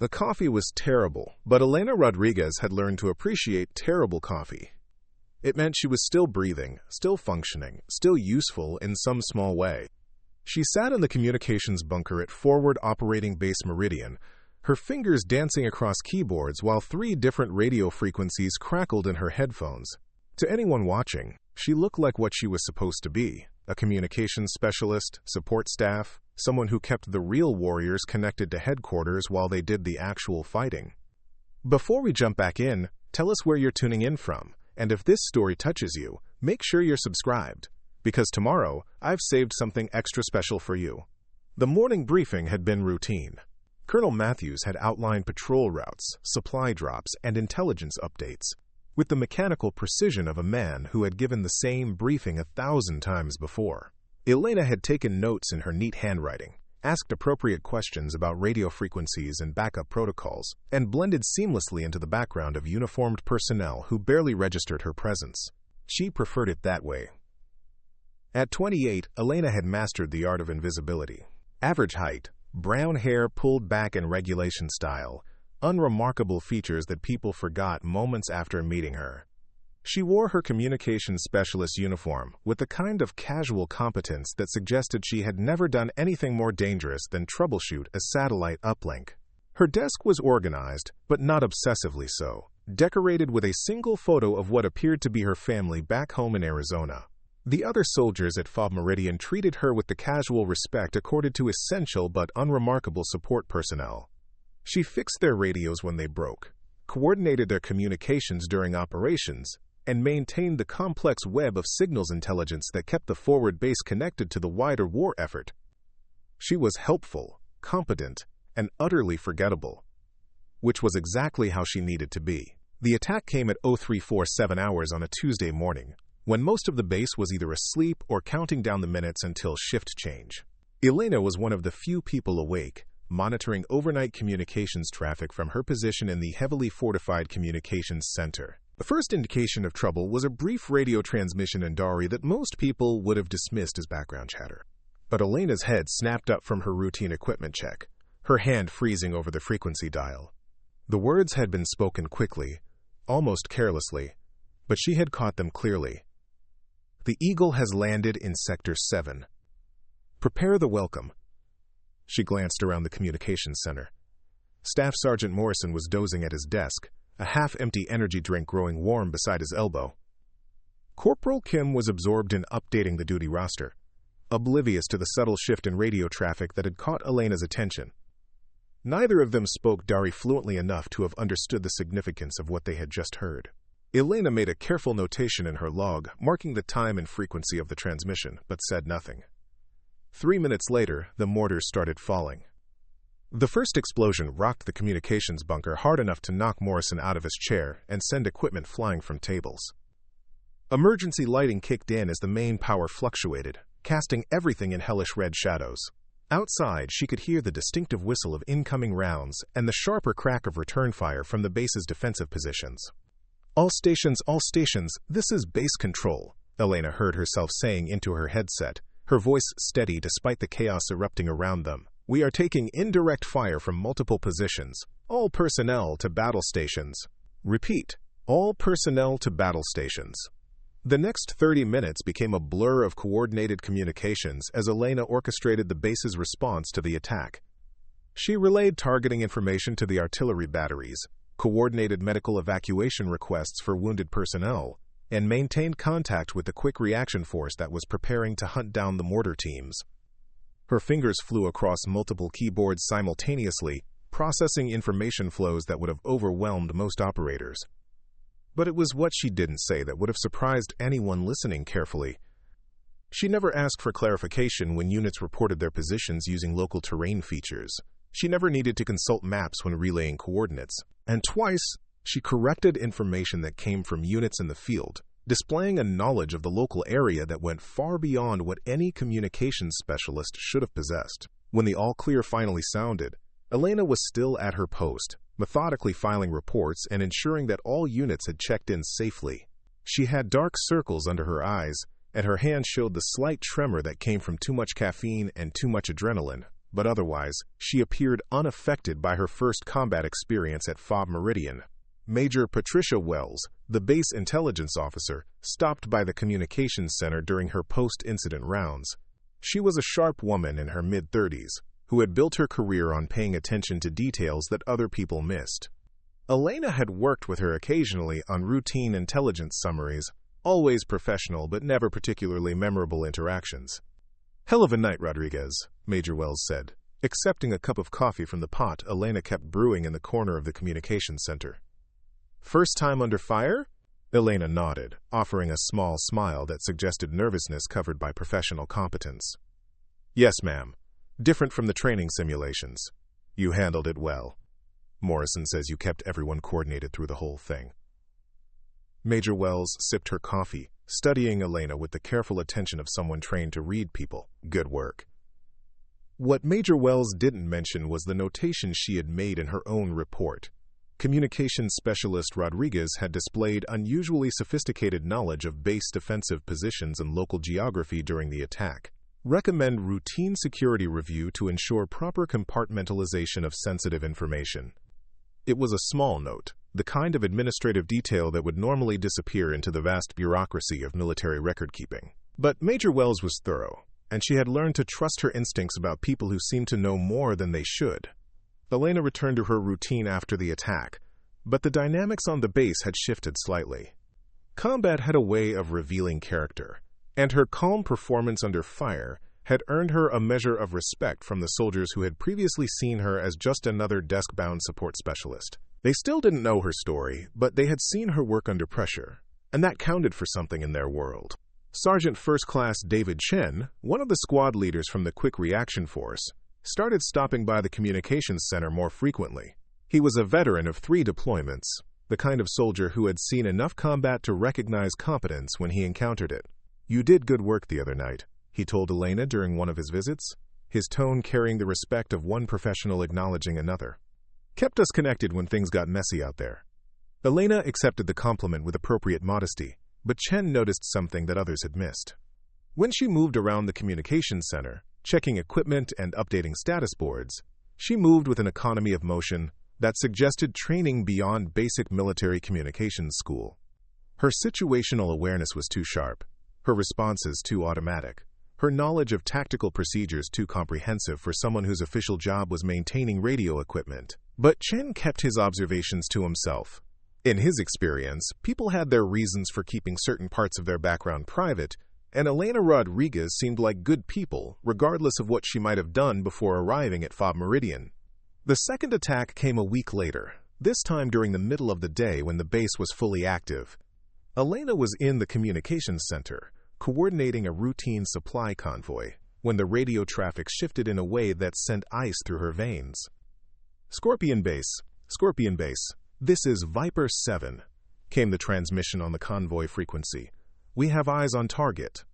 The coffee was terrible, but Elena Rodriguez had learned to appreciate terrible coffee. It meant she was still breathing, still functioning, still useful in some small way. She sat in the communications bunker at Forward Operating Base Meridian, her fingers dancing across keyboards while 3 different radio frequencies crackled in her headphones. To anyone watching, she looked like what she was supposed to be: a communications specialist, support staff, someone who kept the real warriors connected to headquarters while they did the actual fighting. Before we jump back in, tell us where you're tuning in from, and if this story touches you, make sure you're subscribed, because tomorrow I've saved something extra special for you. The morning briefing had been routine. Colonel Matthews had outlined patrol routes, supply drops, and intelligence updates, with the mechanical precision of a man who had given the same briefing 1,000 times before. Elena had taken notes in her neat handwriting, asked appropriate questions about radio frequencies and backup protocols, and blended seamlessly into the background of uniformed personnel who barely registered her presence. She preferred it that way. At 28, Elena had mastered the art of invisibility. Average height, brown hair pulled back in regulation style, unremarkable features that people forgot moments after meeting her. She wore her communications specialist uniform with the kind of casual competence that suggested she had never done anything more dangerous than troubleshoot a satellite uplink. Her desk was organized, but not obsessively so, decorated with a single photo of what appeared to be her family back home in Arizona. The other soldiers at FOB Meridian treated her with the casual respect accorded to essential but unremarkable support personnel. She fixed their radios when they broke, coordinated their communications during operations, and maintained the complex web of signals intelligence that kept the forward base connected to the wider war effort. She was helpful, competent, and utterly forgettable, which was exactly how she needed to be. The attack came at 0347 hours on a Tuesday morning, when most of the base was either asleep or counting down the minutes until shift change. Elena was one of the few people awake, monitoring overnight communications traffic from her position in the heavily fortified communications center. The first indication of trouble was a brief radio transmission in Dari that most people would have dismissed as background chatter. But Elena's head snapped up from her routine equipment check, her hand freezing over the frequency dial. The words had been spoken quickly, almost carelessly, but she had caught them clearly. The Eagle has landed in Sector 7. Prepare the welcome. She glanced around the communications center. Staff Sergeant Morrison was dozing at his desk, a half-empty energy drink growing warm beside his elbow. Corporal Kim was absorbed in updating the duty roster, oblivious to the subtle shift in radio traffic that had caught Elena's attention. Neither of them spoke Dari fluently enough to have understood the significance of what they had just heard. Elena made a careful notation in her log, marking the time and frequency of the transmission, but said nothing. 3 minutes later, the mortars started falling. The first explosion rocked the communications bunker hard enough to knock Morrison out of his chair and send equipment flying from tables. Emergency lighting kicked in as the main power fluctuated, casting everything in hellish red shadows. Outside, she could hear the distinctive whistle of incoming rounds and the sharper crack of return fire from the base's defensive positions. All stations, this is base control," Elena heard herself saying into her headset, her voice steady despite the chaos erupting around them. "We are taking indirect fire from multiple positions. All personnel to battle stations. Repeat, all personnel to battle stations." The next 30 minutes became a blur of coordinated communications as Elena orchestrated the base's response to the attack. She relayed targeting information to the artillery batteries, coordinated medical evacuation requests for wounded personnel, and maintained contact with the quick reaction force that was preparing to hunt down the mortar teams. Her fingers flew across multiple keyboards simultaneously, processing information flows that would have overwhelmed most operators. But it was what she didn't say that would have surprised anyone listening carefully. She never asked for clarification when units reported their positions using local terrain features. She never needed to consult maps when relaying coordinates. And twice, she corrected information that came from units in the field, displaying a knowledge of the local area that went far beyond what any communications specialist should have possessed. When the all-clear finally sounded, Elena was still at her post, methodically filing reports and ensuring that all units had checked in safely. She had dark circles under her eyes, and her hand showed the slight tremor that came from too much caffeine and too much adrenaline. but otherwise, she appeared unaffected by her first combat experience at Forward Meridian. Major Patricia Wells, the base intelligence officer, stopped by the communications center during her post-incident rounds. She was a sharp woman in her mid-30s, who had built her career on paying attention to details that other people missed. Elena had worked with her occasionally on routine intelligence summaries, always professional but never particularly memorable interactions. "Hell of a night, Rodriguez," Major Wells said, accepting a cup of coffee from the pot Elena kept brewing in the corner of the communications center. "First time under fire?" Elena nodded, offering a small smile that suggested nervousness covered by professional competence. "Yes, ma'am. Different from the training simulations. You handled it well. Morrison says you kept everyone coordinated through the whole thing." Major Wells sipped her coffee, studying Elena with the careful attention of someone trained to read people. "Good work." What Major Wells didn't mention was the notation she had made in her own report. Communications specialist Rodriguez had displayed unusually sophisticated knowledge of base defensive positions and local geography during the attack. Recommend routine security review to ensure proper compartmentalization of sensitive information. It was a small note, the kind of administrative detail that would normally disappear into the vast bureaucracy of military record-keeping. But Major Wells was thorough, and she had learned to trust her instincts about people who seemed to know more than they should. Elena returned to her routine after the attack, but the dynamics on the base had shifted slightly. Combat had a way of revealing character, and her calm performance under fire had earned her a measure of respect from the soldiers who had previously seen her as just another desk-bound support specialist. They still didn't know her story, but they had seen her work under pressure, and that counted for something in their world. Sergeant First Class David Chen, one of the squad leaders from the Quick Reaction Force, started stopping by the communications center more frequently. He was a veteran of 3 deployments, the kind of soldier who had seen enough combat to recognize competence when he encountered it. "You did good work the other night," he told Elena during one of his visits, his tone carrying the respect of one professional acknowledging another. "Kept us connected when things got messy out there." Elena accepted the compliment with appropriate modesty, but Chen noticed something that others had missed. When she moved around the communications center, checking equipment and updating status boards, she moved with an economy of motion that suggested training beyond basic military communications school. Her situational awareness was too sharp, her responses too automatic, her knowledge of tactical procedures too comprehensive for someone whose official job was maintaining radio equipment. But Chen kept his observations to himself. In his experience, people had their reasons for keeping certain parts of their background private, and Elena Rodriguez seemed like good people, regardless of what she might have done before arriving at Forward Meridian. The second attack came a week later, this time during the middle of the day when the base was fully active. Elena was in the communications center, coordinating a routine supply convoy, when the radio traffic shifted in a way that sent ice through her veins. Scorpion Base, this is Viper 7, came the transmission on the convoy frequency. "We have eyes on target.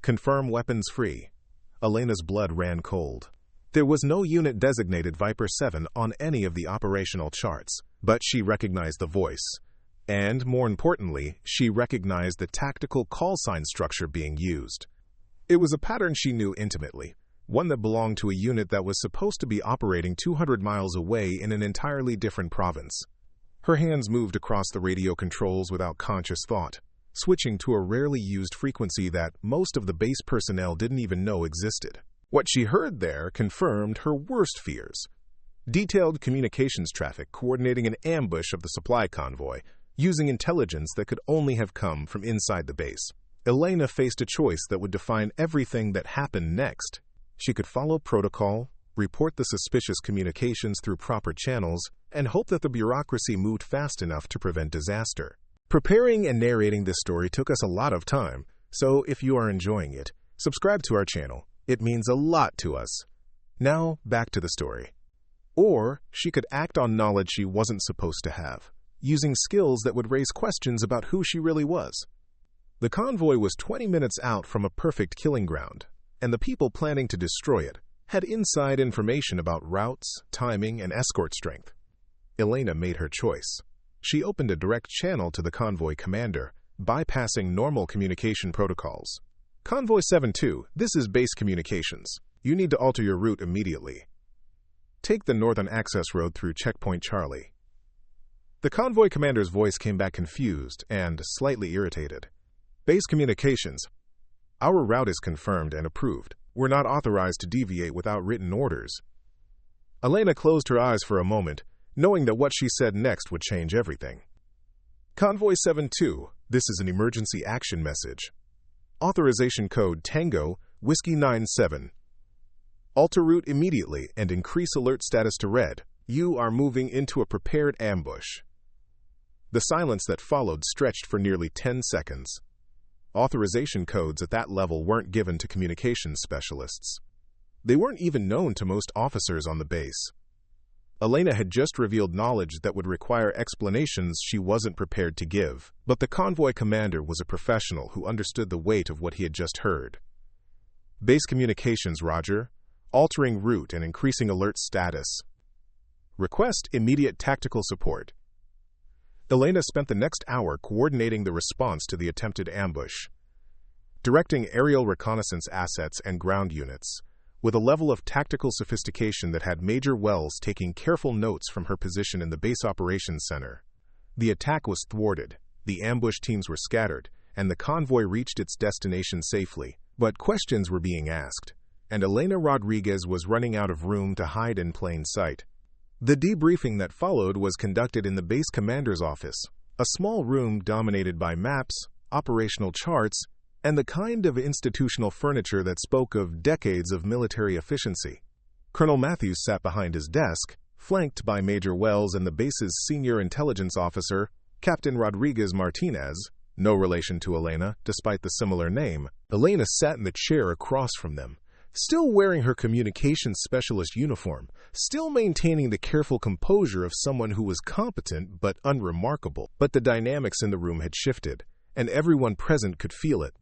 Confirm weapons free." Elena's blood ran cold. There was no unit designated Viper 7 on any of the operational charts, but she recognized the voice. And, more importantly, she recognized the tactical call sign structure being used. It was a pattern she knew intimately, one that belonged to a unit that was supposed to be operating 200 miles away in an entirely different province. Her hands moved across the radio controls without conscious thought, switching to a rarely used frequency that most of the base personnel didn't even know existed. What she heard there confirmed her worst fears. Detailed communications traffic coordinating an ambush of the supply convoy, using intelligence that could only have come from inside the base. Elena faced a choice that would define everything that happened next. She could follow protocol, report the suspicious communications through proper channels, and hope that the bureaucracy moved fast enough to prevent disaster. Preparing and narrating this story took us a lot of time, so if you are enjoying it, subscribe to our channel. It means a lot to us. Now, back to the story. Or, she could act on knowledge she wasn't supposed to have, using skills that would raise questions about who she really was. The convoy was 20 minutes out from a perfect killing ground, and the people planning to destroy it had inside information about routes, timing, and escort strength. Elena made her choice. She opened a direct channel to the convoy commander, bypassing normal communication protocols. "Convoy 7-2, this is base communications. You need to alter your route immediately. Take the northern access road through Checkpoint Charlie. The convoy commander's voice came back confused and slightly irritated. Base communications. Our route is confirmed and approved. We're not authorized to deviate without written orders. Elena closed her eyes for a moment, knowing that what she said next would change everything. Convoy 7-2, this is an emergency action message. Authorization code Tango, Whiskey 97. Alter route immediately and increase alert status to red. You are moving into a prepared ambush. The silence that followed stretched for nearly 10 seconds. Authorization codes at that level weren't given to communications specialists. They weren't even known to most officers on the base. Elena had just revealed knowledge that would require explanations she wasn't prepared to give, but the convoy commander was a professional who understood the weight of what he had just heard. Base communications, Roger. Altering route and increasing alert status. Request immediate tactical support. Elena spent the next hour coordinating the response to the attempted ambush, directing aerial reconnaissance assets and ground units, with a level of tactical sophistication that had Major Wells taking careful notes from her position in the base operations center. The attack was thwarted, the ambush teams were scattered, and the convoy reached its destination safely, but questions were being asked, and Elena Rodriguez was running out of room to hide in plain sight. The debriefing that followed was conducted in the base commander's office, a small room dominated by maps, operational charts, and the kind of institutional furniture that spoke of decades of military efficiency. Colonel Matthews sat behind his desk, flanked by Major Wells and the base's senior intelligence officer, Captain Rodriguez Martinez, no relation to Elena, despite the similar name. Elena sat in the chair across from them, still wearing her communications specialist uniform, still maintaining the careful composure of someone who was competent but unremarkable. But the dynamics in the room had shifted, and everyone present could feel it.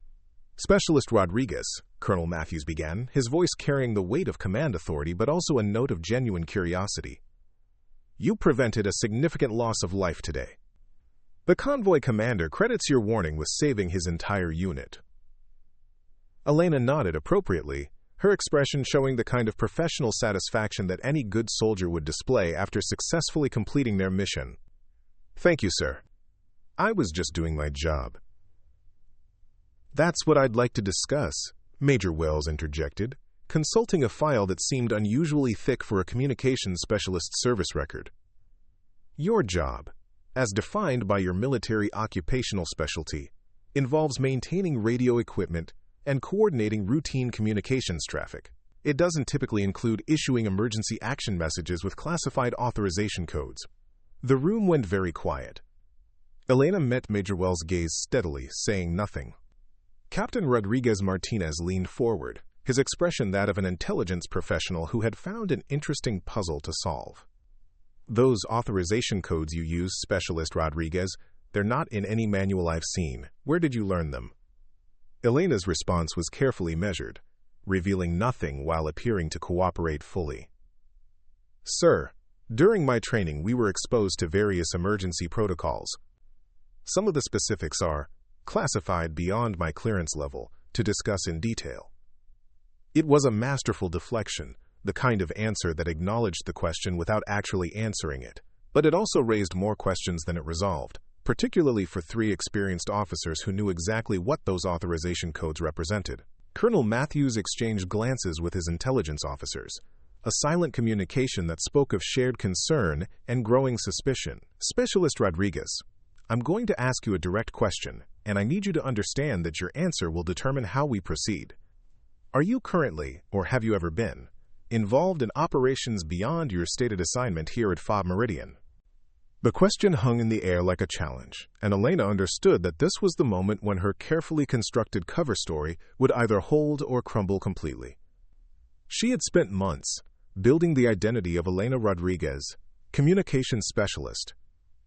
Specialist Rodriguez, Colonel Matthews began, his voice carrying the weight of command authority but also a note of genuine curiosity. You prevented a significant loss of life today. The convoy commander credits your warning with saving his entire unit. Elena nodded appropriately, her expression showing the kind of professional satisfaction that any good soldier would display after successfully completing their mission. Thank you, sir. I was just doing my job. That's what I'd like to discuss, Major Wells interjected, consulting a file that seemed unusually thick for a communications specialist's service record. Your job, as defined by your military occupational specialty, involves maintaining radio equipment and coordinating routine communications traffic. It doesn't typically include issuing emergency action messages with classified authorization codes. The room went very quiet. Elena met Major Wells' gaze steadily, saying nothing. Captain Rodriguez Martinez leaned forward, his expression that of an intelligence professional who had found an interesting puzzle to solve. Those authorization codes you use, Specialist Rodriguez, they're not in any manual I've seen. Where did you learn them? Elena's response was carefully measured, revealing nothing while appearing to cooperate fully. Sir, during my training we were exposed to various emergency protocols. Some of the specifics are classified beyond my clearance level to discuss in detail. It was a masterful deflection, the kind of answer that acknowledged the question without actually answering it, but it also raised more questions than it resolved, particularly for three experienced officers who knew exactly what those authorization codes represented. Colonel Matthews exchanged glances with his intelligence officers, a silent communication that spoke of shared concern and growing suspicion. Specialist Rodriguez, I'm going to ask you a direct question, and I need you to understand that your answer will determine how we proceed. Are you currently, or have you ever been, involved in operations beyond your stated assignment here at Forward Meridian? The question hung in the air like a challenge, and Elena understood that this was the moment when her carefully constructed cover story would either hold or crumble completely. She had spent months building the identity of Elena Rodriguez, communications specialist,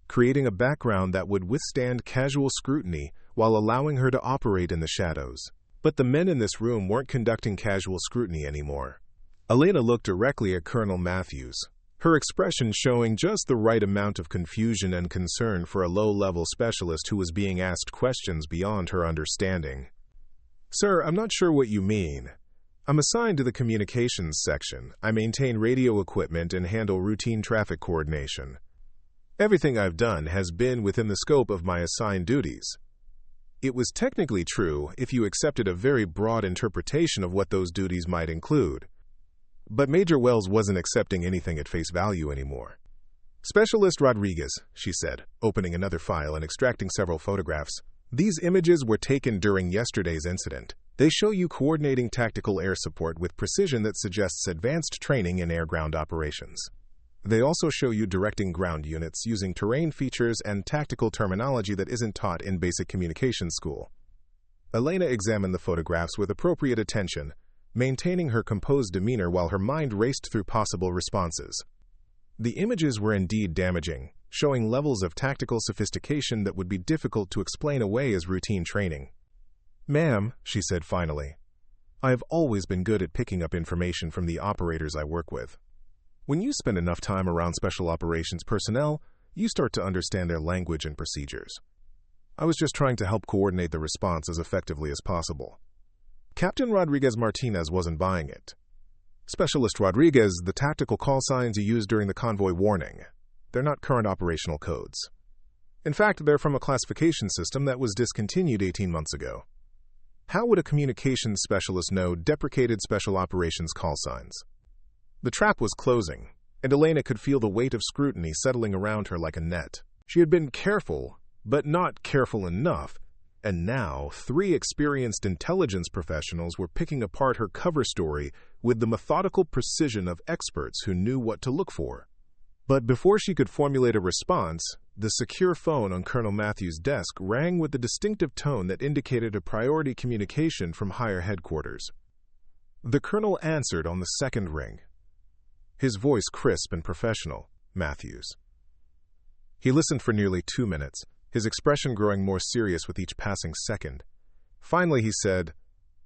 creating a background that would withstand casual scrutiny while allowing her to operate in the shadows. But the men in this room weren't conducting casual scrutiny anymore. Elena looked directly at Colonel Matthews, her expression showing just the right amount of confusion and concern for a low-level specialist who was being asked questions beyond her understanding. Sir, I'm not sure what you mean. I'm assigned to the communications section. I maintain radio equipment and handle routine traffic coordination. Everything I've done has been within the scope of my assigned duties. It was technically true if you accepted a very broad interpretation of what those duties might include. But Major Wells wasn't accepting anything at face value anymore. Specialist Rodriguez, she said, opening another file and extracting several photographs. These images were taken during yesterday's incident. They show you coordinating tactical air support with precision that suggests advanced training in air-ground operations. They also show you directing ground units using terrain features and tactical terminology that isn't taught in basic communications school. Elena examined the photographs with appropriate attention, maintaining her composed demeanor while her mind raced through possible responses. The images were indeed damaging, showing levels of tactical sophistication that would be difficult to explain away as routine training. "Ma'am," she said finally, "I have always been good at picking up information from the operators I work with. When you spend enough time around special operations personnel, you start to understand their language and procedures. I was just trying to help coordinate the response as effectively as possible." Captain Rodriguez Martinez wasn't buying it. "Specialist Rodriguez, the tactical call signs you use during the convoy warning. They're not current operational codes. In fact, they're from a classification system that was discontinued 18 months ago. How would a communications specialist know deprecated special operations call signs?" The trap was closing, and Elena could feel the weight of scrutiny settling around her like a net. She had been careful, but not careful enough, and now 3 experienced intelligence professionals were picking apart her cover story with the methodical precision of experts who knew what to look for. But before she could formulate a response, the secure phone on Colonel Matthews' desk rang with the distinctive tone that indicated a priority communication from higher headquarters. The colonel answered on the second ring, his voice crisp and professional. "Matthews." He listened for nearly 2 minutes, his expression growing more serious with each passing second. Finally he said,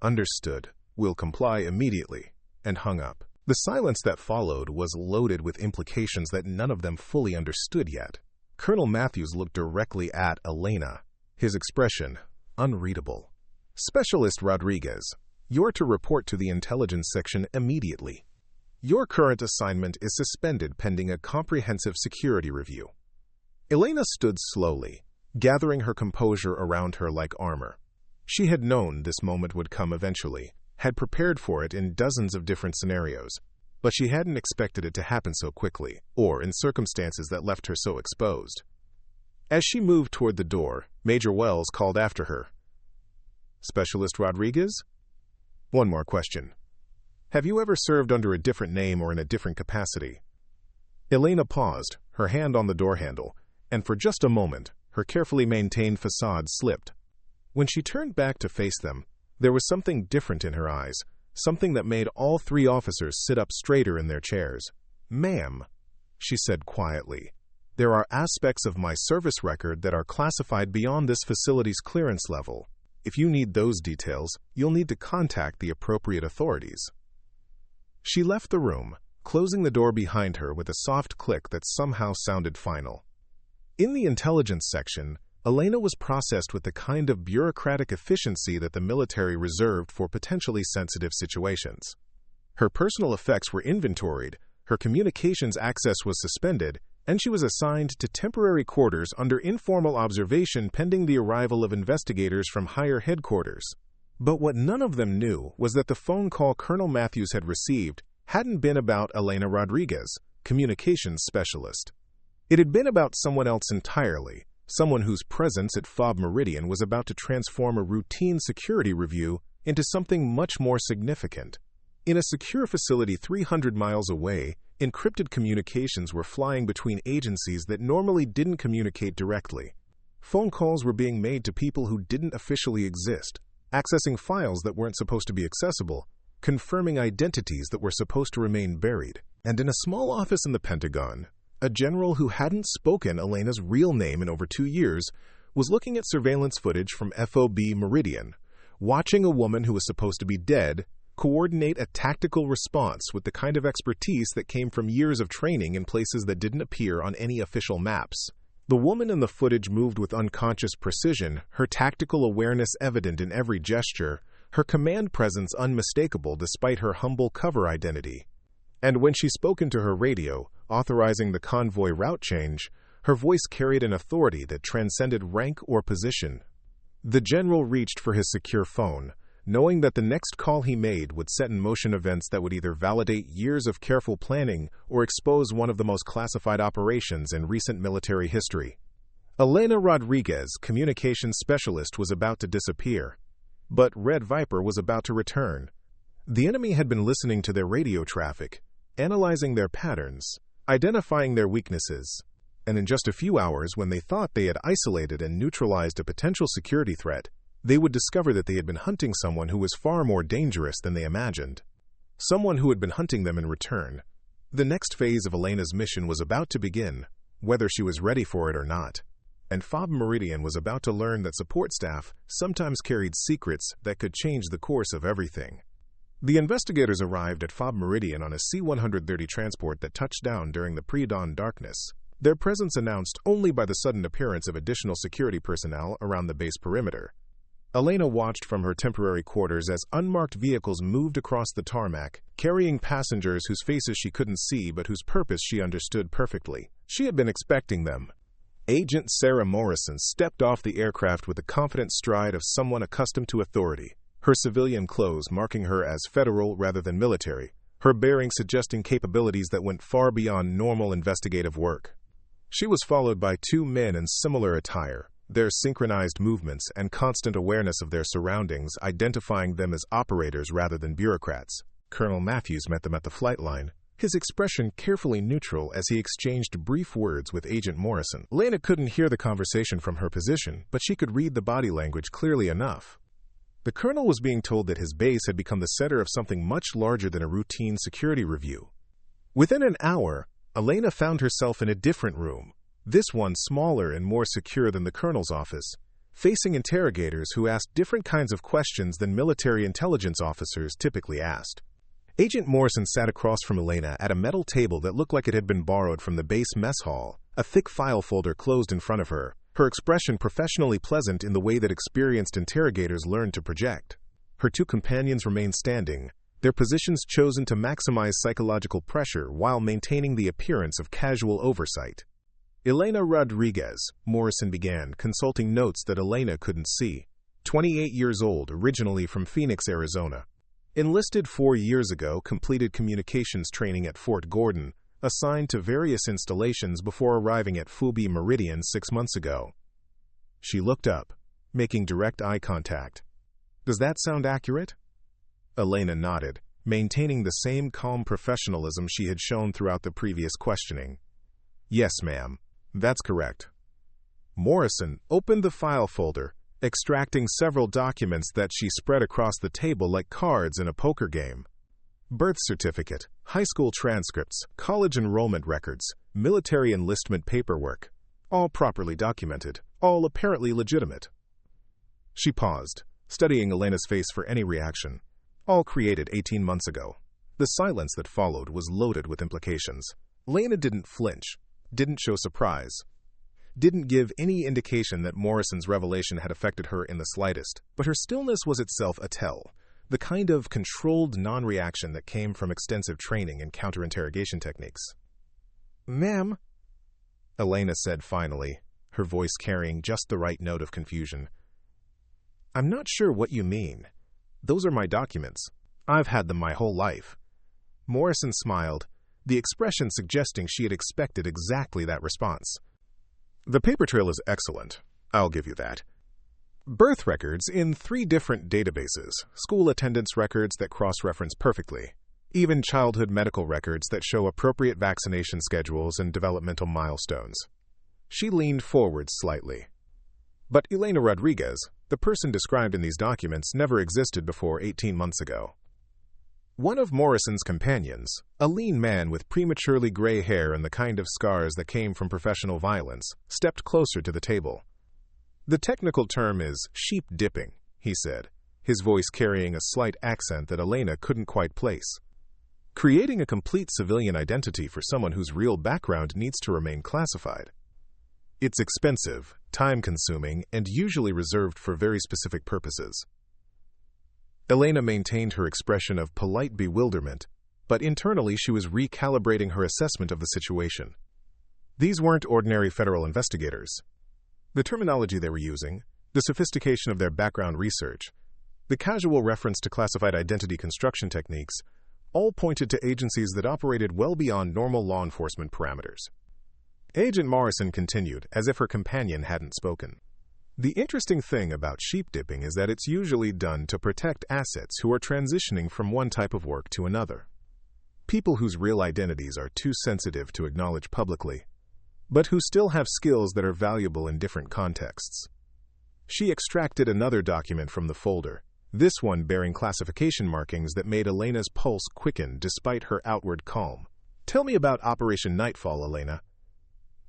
"Understood. We'll comply immediately," and hung up. The silence that followed was loaded with implications that none of them fully understood yet. Colonel Matthews looked directly at Elena, his expression unreadable. "Specialist Rodriguez, you're to report to the intelligence section immediately. Your current assignment is suspended pending a comprehensive security review." Elena stood slowly, gathering her composure around her like armor. She had known this moment would come eventually, had prepared for it in dozens of different scenarios, but she hadn't expected it to happen so quickly, or in circumstances that left her so exposed. As she moved toward the door, Major Wells called after her. "Specialist Rodriguez? One more question. Have you ever served under a different name or in a different capacity?" Elena paused, her hand on the door handle, and for just a moment, her carefully maintained facade slipped. When she turned back to face them, there was something different in her eyes, something that made all 3 officers sit up straighter in their chairs. "Ma'am," she said quietly, "there are aspects of my service record that are classified beyond this facility's clearance level. If you need those details, you'll need to contact the appropriate authorities." She left the room, closing the door behind her with a soft click that somehow sounded final. In the intelligence section, Elena was processed with the kind of bureaucratic efficiency that the military reserved for potentially sensitive situations. Her personal effects were inventoried, her communications access was suspended, and she was assigned to temporary quarters under informal observation pending the arrival of investigators from higher headquarters. But what none of them knew was that the phone call Colonel Matthews had received hadn't been about Elena Rodriguez, communications specialist. It had been about someone else entirely, someone whose presence at Forward Meridian was about to transform a routine security review into something much more significant. In a secure facility 300 miles away, encrypted communications were flying between agencies that normally didn't communicate directly. Phone calls were being made to people who didn't officially exist, accessing files that weren't supposed to be accessible, confirming identities that were supposed to remain buried. And in a small office in the Pentagon, a general who hadn't spoken Elena's real name in over 2 years was looking at surveillance footage from FOB Meridian, watching a woman who was supposed to be dead coordinate a tactical response with the kind of expertise that came from years of training in places that didn't appear on any official maps. The woman in the footage moved with unconscious precision, her tactical awareness evident in every gesture, her command presence unmistakable despite her humble cover identity. And when she spoke into her radio, authorizing the convoy route change, her voice carried an authority that transcended rank or position. The general reached for his secure phone, knowing that the next call he made would set in motion events that would either validate years of careful planning or expose one of the most classified operations in recent military history. Elena Rodriguez, communications specialist, was about to disappear. But Red Viper was about to return. The enemy had been listening to their radio traffic, analyzing their patterns, identifying their weaknesses, and in just a few hours, when they thought they had isolated and neutralized a potential security threat, they would discover that they had been hunting someone who was far more dangerous than they imagined. Someone who had been hunting them in return. The next phase of Elena's mission was about to begin, whether she was ready for it or not. And Forward Meridian was about to learn that support staff sometimes carried secrets that could change the course of everything. The investigators arrived at Forward Meridian on a C-130 transport that touched down during the pre-dawn darkness, their presence announced only by the sudden appearance of additional security personnel around the base perimeter. Elena watched from her temporary quarters as unmarked vehicles moved across the tarmac, carrying passengers whose faces she couldn't see but whose purpose she understood perfectly. She had been expecting them. Agent Sarah Morrison stepped off the aircraft with the confident stride of someone accustomed to authority, her civilian clothes marking her as federal rather than military, her bearing suggesting capabilities that went far beyond normal investigative work. She was followed by two men in similar attire, their synchronized movements and constant awareness of their surroundings identifying them as operators rather than bureaucrats. Colonel Matthews met them at the flight line, his expression carefully neutral as he exchanged brief words with Agent Morrison. Elena couldn't hear the conversation from her position, but she could read the body language clearly enough. The colonel was being told that his base had become the center of something much larger than a routine security review. Within an hour, Elena found herself in a different room, this one smaller and more secure than the colonel's office, facing interrogators who asked different kinds of questions than military intelligence officers typically asked. Agent Morrison sat across from Elena at a metal table that looked like it had been borrowed from the base mess hall, a thick file folder closed in front of her, her expression professionally pleasant in the way that experienced interrogators learned to project. Her two companions remained standing, their positions chosen to maximize psychological pressure while maintaining the appearance of casual oversight. Elena Rodriguez, Morrison began, consulting notes that Elena couldn't see. 28 years old, originally from Phoenix, Arizona. Enlisted 4 years ago, completed communications training at Fort Gordon, assigned to various installations before arriving at Forward Meridian 6 months ago. She looked up, making direct eye contact. Does that sound accurate? Elena nodded, maintaining the same calm professionalism she had shown throughout the previous questioning. Yes, ma'am. That's correct. Morrison opened the file folder, extracting several documents that she spread across the table like cards in a poker game. Birth certificate, high school transcripts, college enrollment records, military enlistment paperwork, all properly documented, all apparently legitimate. She paused, studying Elena's face for any reaction. All created 18 months ago. The silence that followed was loaded with implications. Elena didn't flinch, didn't show surprise, didn't give any indication that Morrison's revelation had affected her in the slightest, but her stillness was itself a tell, the kind of controlled non-reaction that came from extensive training in counter-interrogation techniques. Ma'am, Elena said finally, her voice carrying just the right note of confusion. I'm not sure what you mean. Those are my documents. I've had them my whole life. Morrison smiled, the expression suggesting she had expected exactly that response. The paper trail is excellent. I'll give you that. Birth records in 3 different databases, school attendance records that cross-reference perfectly, even childhood medical records that show appropriate vaccination schedules and developmental milestones. She leaned forward slightly. But Elena Rodriguez, the person described in these documents, never existed before 18 months ago. One of Morrison's companions, a lean man with prematurely gray hair and the kind of scars that came from professional violence, stepped closer to the table. The technical term is sheep dipping, he said, his voice carrying a slight accent that Elena couldn't quite place. Creating a complete civilian identity for someone whose real background needs to remain classified. It's expensive, time-consuming, and usually reserved for very specific purposes. Elena maintained her expression of polite bewilderment, but internally she was recalibrating her assessment of the situation. These weren't ordinary federal investigators. The terminology they were using, the sophistication of their background research, the casual reference to classified identity construction techniques, all pointed to agencies that operated well beyond normal law enforcement parameters. Agent Morrison continued, as if her companion hadn't spoken. The interesting thing about sheep dipping is that it's usually done to protect assets who are transitioning from one type of work to another. People whose real identities are too sensitive to acknowledge publicly, but who still have skills that are valuable in different contexts. She extracted another document from the folder, this one bearing classification markings that made Elena's pulse quicken despite her outward calm. "Tell me about Operation Nightfall, Elena."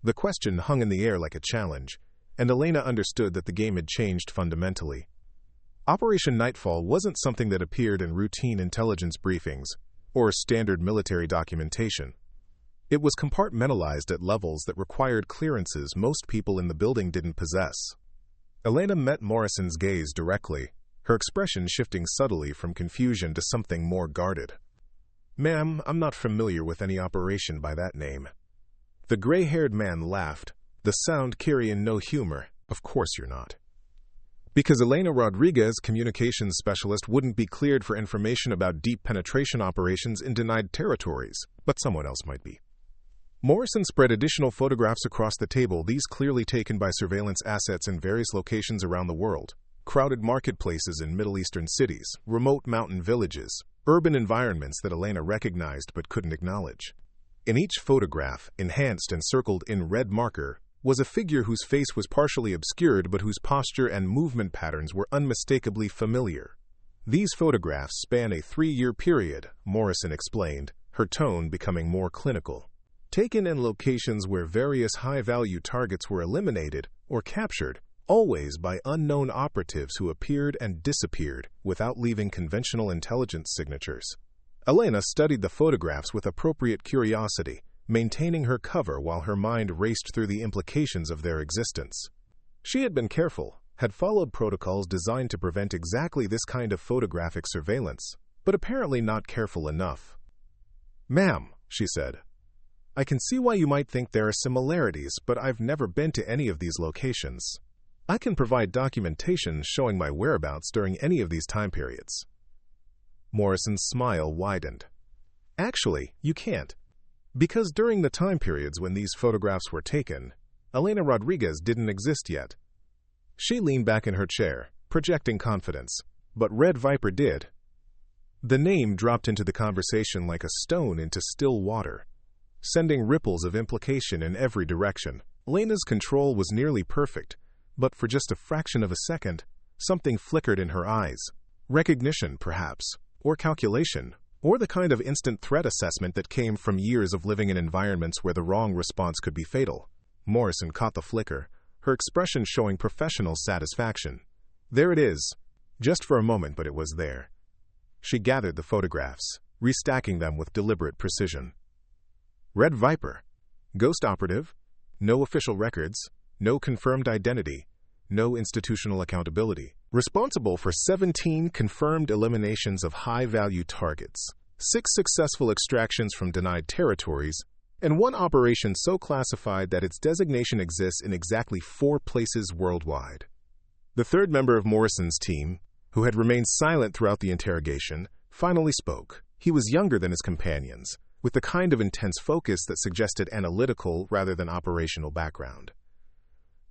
The question hung in the air like a challenge, and Elena understood that the game had changed fundamentally. Operation Nightfall wasn't something that appeared in routine intelligence briefings or standard military documentation. It was compartmentalized at levels that required clearances most people in the building didn't possess. Elena met Morrison's gaze directly, her expression shifting subtly from confusion to something more guarded. "Ma'am, I'm not familiar with any operation by that name." The gray-haired man laughed, the sound carrying no humor. "Of course you're not. Because Elena Rodriguez, communications specialist, wouldn't be cleared for information about deep penetration operations in denied territories, but someone else might be." Morrison spread additional photographs across the table, these clearly taken by surveillance assets in various locations around the world. Crowded marketplaces in Middle Eastern cities, remote mountain villages, urban environments that Elena recognized but couldn't acknowledge. In each photograph, enhanced and circled in red marker, was a figure whose face was partially obscured but whose posture and movement patterns were unmistakably familiar. These photographs span a 3-year period, Morrison explained, her tone becoming more clinical. Taken in locations where various high-value targets were eliminated or captured, always by unknown operatives who appeared and disappeared without leaving conventional intelligence signatures. Elena studied the photographs with appropriate curiosity, maintaining her cover while her mind raced through the implications of their existence. She had been careful, had followed protocols designed to prevent exactly this kind of photographic surveillance, but apparently not careful enough. "Ma'am," she said, "I can see why you might think there are similarities, but I've never been to any of these locations. I can provide documentation showing my whereabouts during any of these time periods." Morrison's smile widened. "Actually, you can't. Because during the time periods when these photographs were taken, Elena Rodriguez didn't exist yet." She leaned back in her chair, projecting confidence. "But Red Viper did." The name dropped into the conversation like a stone into still water, sending ripples of implication in every direction. Elena's control was nearly perfect, but for just a fraction of a second, something flickered in her eyes. Recognition, perhaps, or calculation, or the kind of instant threat assessment that came from years of living in environments where the wrong response could be fatal. Morrison caught the flicker, her expression showing professional satisfaction. "There it is. Just for a moment, but it was there." She gathered the photographs, restacking them with deliberate precision. Red Viper. Ghost operative. No official records. No confirmed identity. No institutional accountability. Responsible for 17 confirmed eliminations of high-value targets, 6 successful extractions from denied territories, and 1 operation so classified that its designation exists in exactly 4 places worldwide. The third member of Morrison's team, who had remained silent throughout the interrogation, finally spoke. He was younger than his companions, with the kind of intense focus that suggested analytical rather than operational background.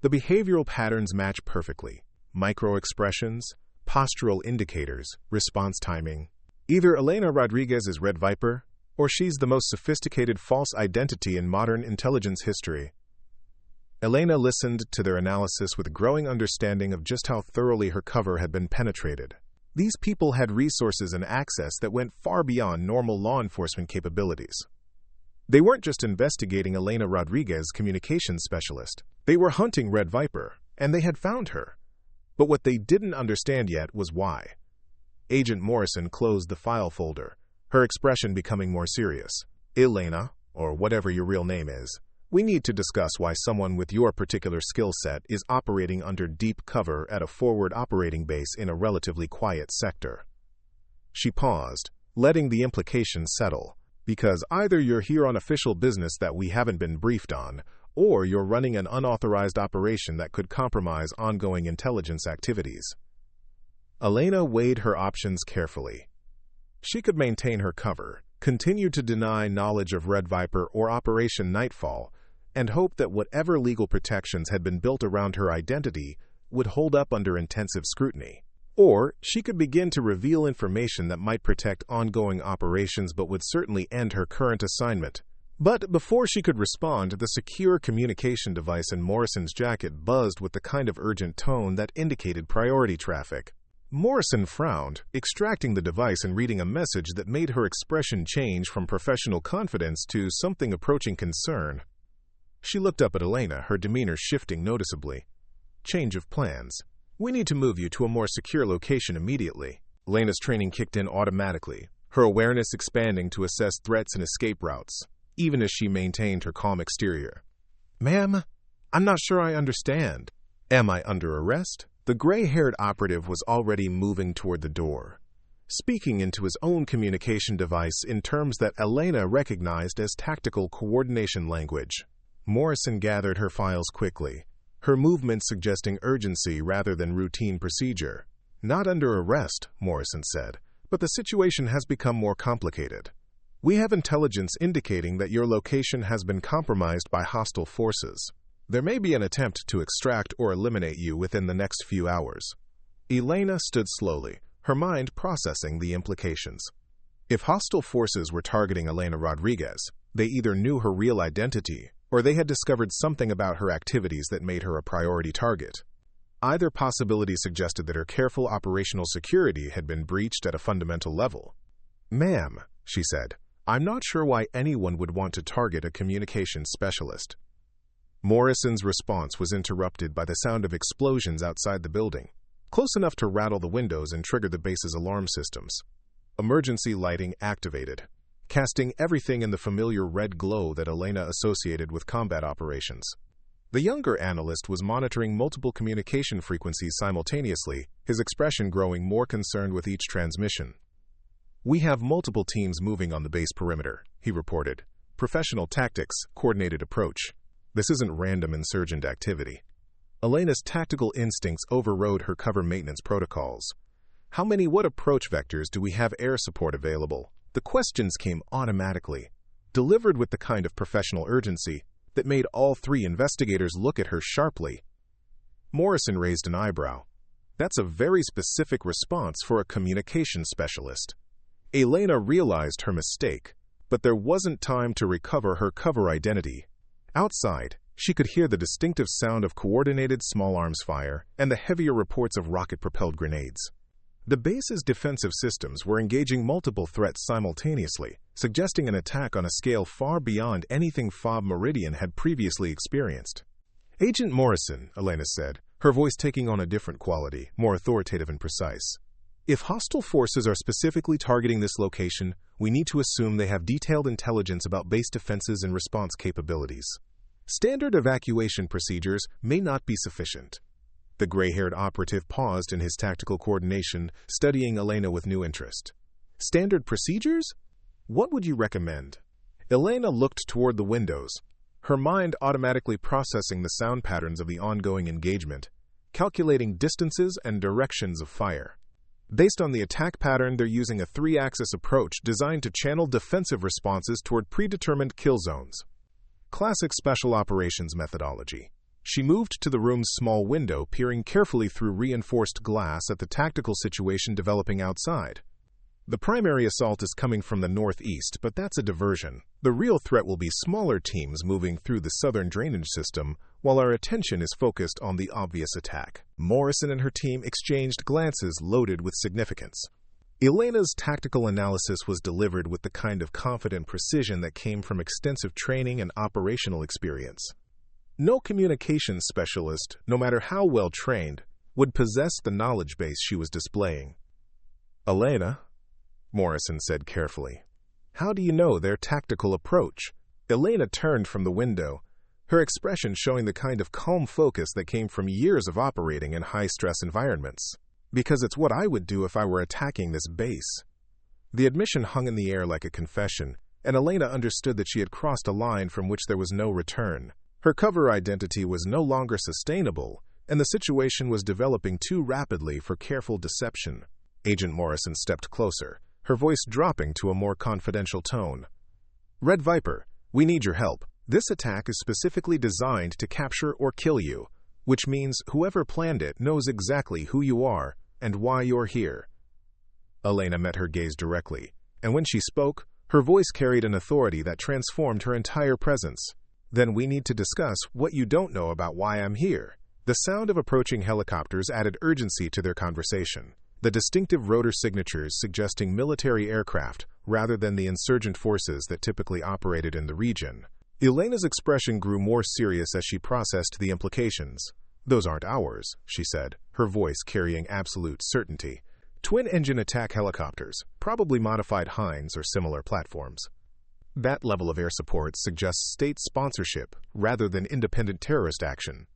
The behavioral patterns match perfectly. Micro-expressions, postural indicators, response timing. Either Elena Rodriguez is Red Viper, or she's the most sophisticated false identity in modern intelligence history. Elena listened to their analysis with growing understanding of just how thoroughly her cover had been penetrated. These people had resources and access that went far beyond normal law enforcement capabilities. They weren't just investigating Elena Rodriguez, communications specialist. They were hunting Red Viper, and they had found her. But what they didn't understand yet was why. Agent Morrison closed the file folder, her expression becoming more serious. "Elena, or whatever your real name is, we need to discuss why someone with your particular skill set is operating under deep cover at a forward operating base in a relatively quiet sector." She paused, letting the implication settle. Because either you're here on official business that we haven't been briefed on, or you're running an unauthorized operation that could compromise ongoing intelligence activities. Elena weighed her options carefully. She could maintain her cover, continue to deny knowledge of Red Viper or Operation Nightfall, and hope that whatever legal protections had been built around her identity would hold up under intensive scrutiny. Or she could begin to reveal information that might protect ongoing operations but would certainly end her current assignment. But before she could respond, the secure communication device in Morrison's jacket buzzed with the kind of urgent tone that indicated priority traffic. Morrison frowned, extracting the device and reading a message that made her expression change from professional confidence to something approaching concern. She looked up at Elena, her demeanor shifting noticeably. Change of plans. We need to move you to a more secure location immediately. Elena's training kicked in automatically, her awareness expanding to assess threats and escape routes, even as she maintained her calm exterior. Ma'am, I'm not sure I understand. Am I under arrest? The gray-haired operative was already moving toward the door, speaking into his own communication device in terms that Elena recognized as tactical coordination language. Morrison gathered her files quickly, her movements suggesting urgency rather than routine procedure. Not under arrest, Morrison said, but the situation has become more complicated. We have intelligence indicating that your location has been compromised by hostile forces. There may be an attempt to extract or eliminate you within the next few hours. Elena stood slowly, her mind processing the implications. If hostile forces were targeting Elena Rodriguez, they either knew her real identity or they had discovered something about her activities that made her a priority target. Either possibility suggested that her careful operational security had been breached at a fundamental level. Ma'am, she said, I'm not sure why anyone would want to target a communications specialist. Morrison's response was interrupted by the sound of explosions outside the building, close enough to rattle the windows and trigger the base's alarm systems. Emergency lighting activated, casting everything in the familiar red glow that Elena associated with combat operations. The younger analyst was monitoring multiple communication frequencies simultaneously, his expression growing more concerned with each transmission. We have multiple teams moving on the base perimeter, he reported. Professional tactics, coordinated approach. This isn't random insurgent activity. Elena's tactical instincts overrode her cover maintenance protocols. How many what approach vectors do we have air support available? The questions came automatically, delivered with the kind of professional urgency that made all three investigators look at her sharply. Morrison raised an eyebrow. That's a very specific response for a communications specialist. Elena realized her mistake, but there wasn't time to recover her cover identity. Outside, she could hear the distinctive sound of coordinated small arms fire and the heavier reports of rocket-propelled grenades. The base's defensive systems were engaging multiple threats simultaneously, suggesting an attack on a scale far beyond anything Forward Meridian had previously experienced. Agent Morrison, Elena said, her voice taking on a different quality, more authoritative and precise. If hostile forces are specifically targeting this location, we need to assume they have detailed intelligence about base defenses and response capabilities. Standard evacuation procedures may not be sufficient. The gray-haired operative paused in his tactical coordination, studying Elena with new interest. Standard procedures? What would you recommend? Elena looked toward the windows, her mind automatically processing the sound patterns of the ongoing engagement, calculating distances and directions of fire. Based on the attack pattern, they're using a 3-axis approach designed to channel defensive responses toward predetermined kill zones. Classic special operations methodology. She moved to the room's small window, peering carefully through reinforced glass at the tactical situation developing outside. The primary assault is coming from the northeast, but that's a diversion. The real threat will be smaller teams moving through the southern drainage system, while our attention is focused on the obvious attack. Morrison and her team exchanged glances loaded with significance. Elena's tactical analysis was delivered with the kind of confident precision that came from extensive training and operational experience. No communications specialist, no matter how well trained, would possess the knowledge base she was displaying. Elena, Morrison said carefully, how do you know their tactical approach? Elena turned from the window, her expression showing the kind of calm focus that came from years of operating in high-stress environments. Because it's what I would do if I were attacking this base. The admission hung in the air like a confession, and Elena understood that she had crossed a line from which there was no return. Her cover identity was no longer sustainable, and the situation was developing too rapidly for careful deception. Agent Morrison stepped closer, her voice dropping to a more confidential tone. "Red Viper, we need your help. This attack is specifically designed to capture or kill you, which means whoever planned it knows exactly who you are and why you're here." Elena met her gaze directly, and when she spoke, her voice carried an authority that transformed her entire presence. "Then we need to discuss what you don't know about why I'm here." The sound of approaching helicopters added urgency to their conversation, the distinctive rotor signatures suggesting military aircraft rather than the insurgent forces that typically operated in the region. Elena's expression grew more serious as she processed the implications. "Those aren't ours," she said, her voice carrying absolute certainty. "Twin-engine attack helicopters, probably modified Heinz or similar platforms. That level of air support suggests state sponsorship rather than independent terrorist action."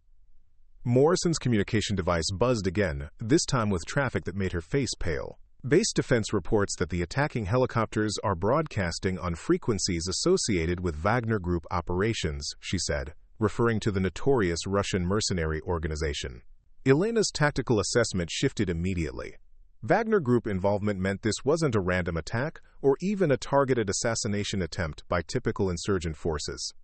Morrison's communication device buzzed again, this time with traffic that made her face pale. "Base Defense reports that the attacking helicopters are broadcasting on frequencies associated with Wagner Group operations," she said, referring to the notorious Russian mercenary organization. Elena's tactical assessment shifted immediately. Wagner Group involvement meant this wasn't a random attack or even a targeted assassination attempt by typical insurgent forces.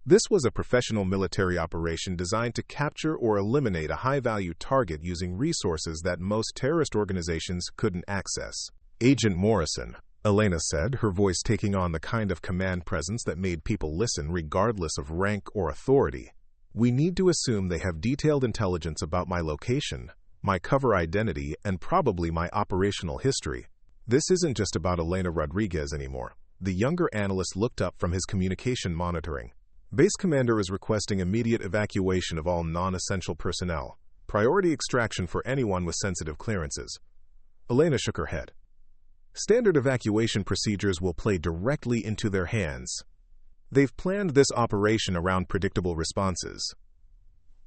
This was a professional military operation designed to capture or eliminate a high-value target using resources that most terrorist organizations couldn't access. "Agent Morrison," Elena said, her voice taking on the kind of command presence that made people listen regardless of rank or authority. "We need to assume they have detailed intelligence about my location, my cover identity, and probably my operational history. This isn't just about Elena Rodriguez anymore." The younger analyst looked up from his communication monitoring. "Base Commander is requesting immediate evacuation of all non-essential personnel. Priority extraction for anyone with sensitive clearances." Elena shook her head. "Standard evacuation procedures will play directly into their hands. They've planned this operation around predictable responses."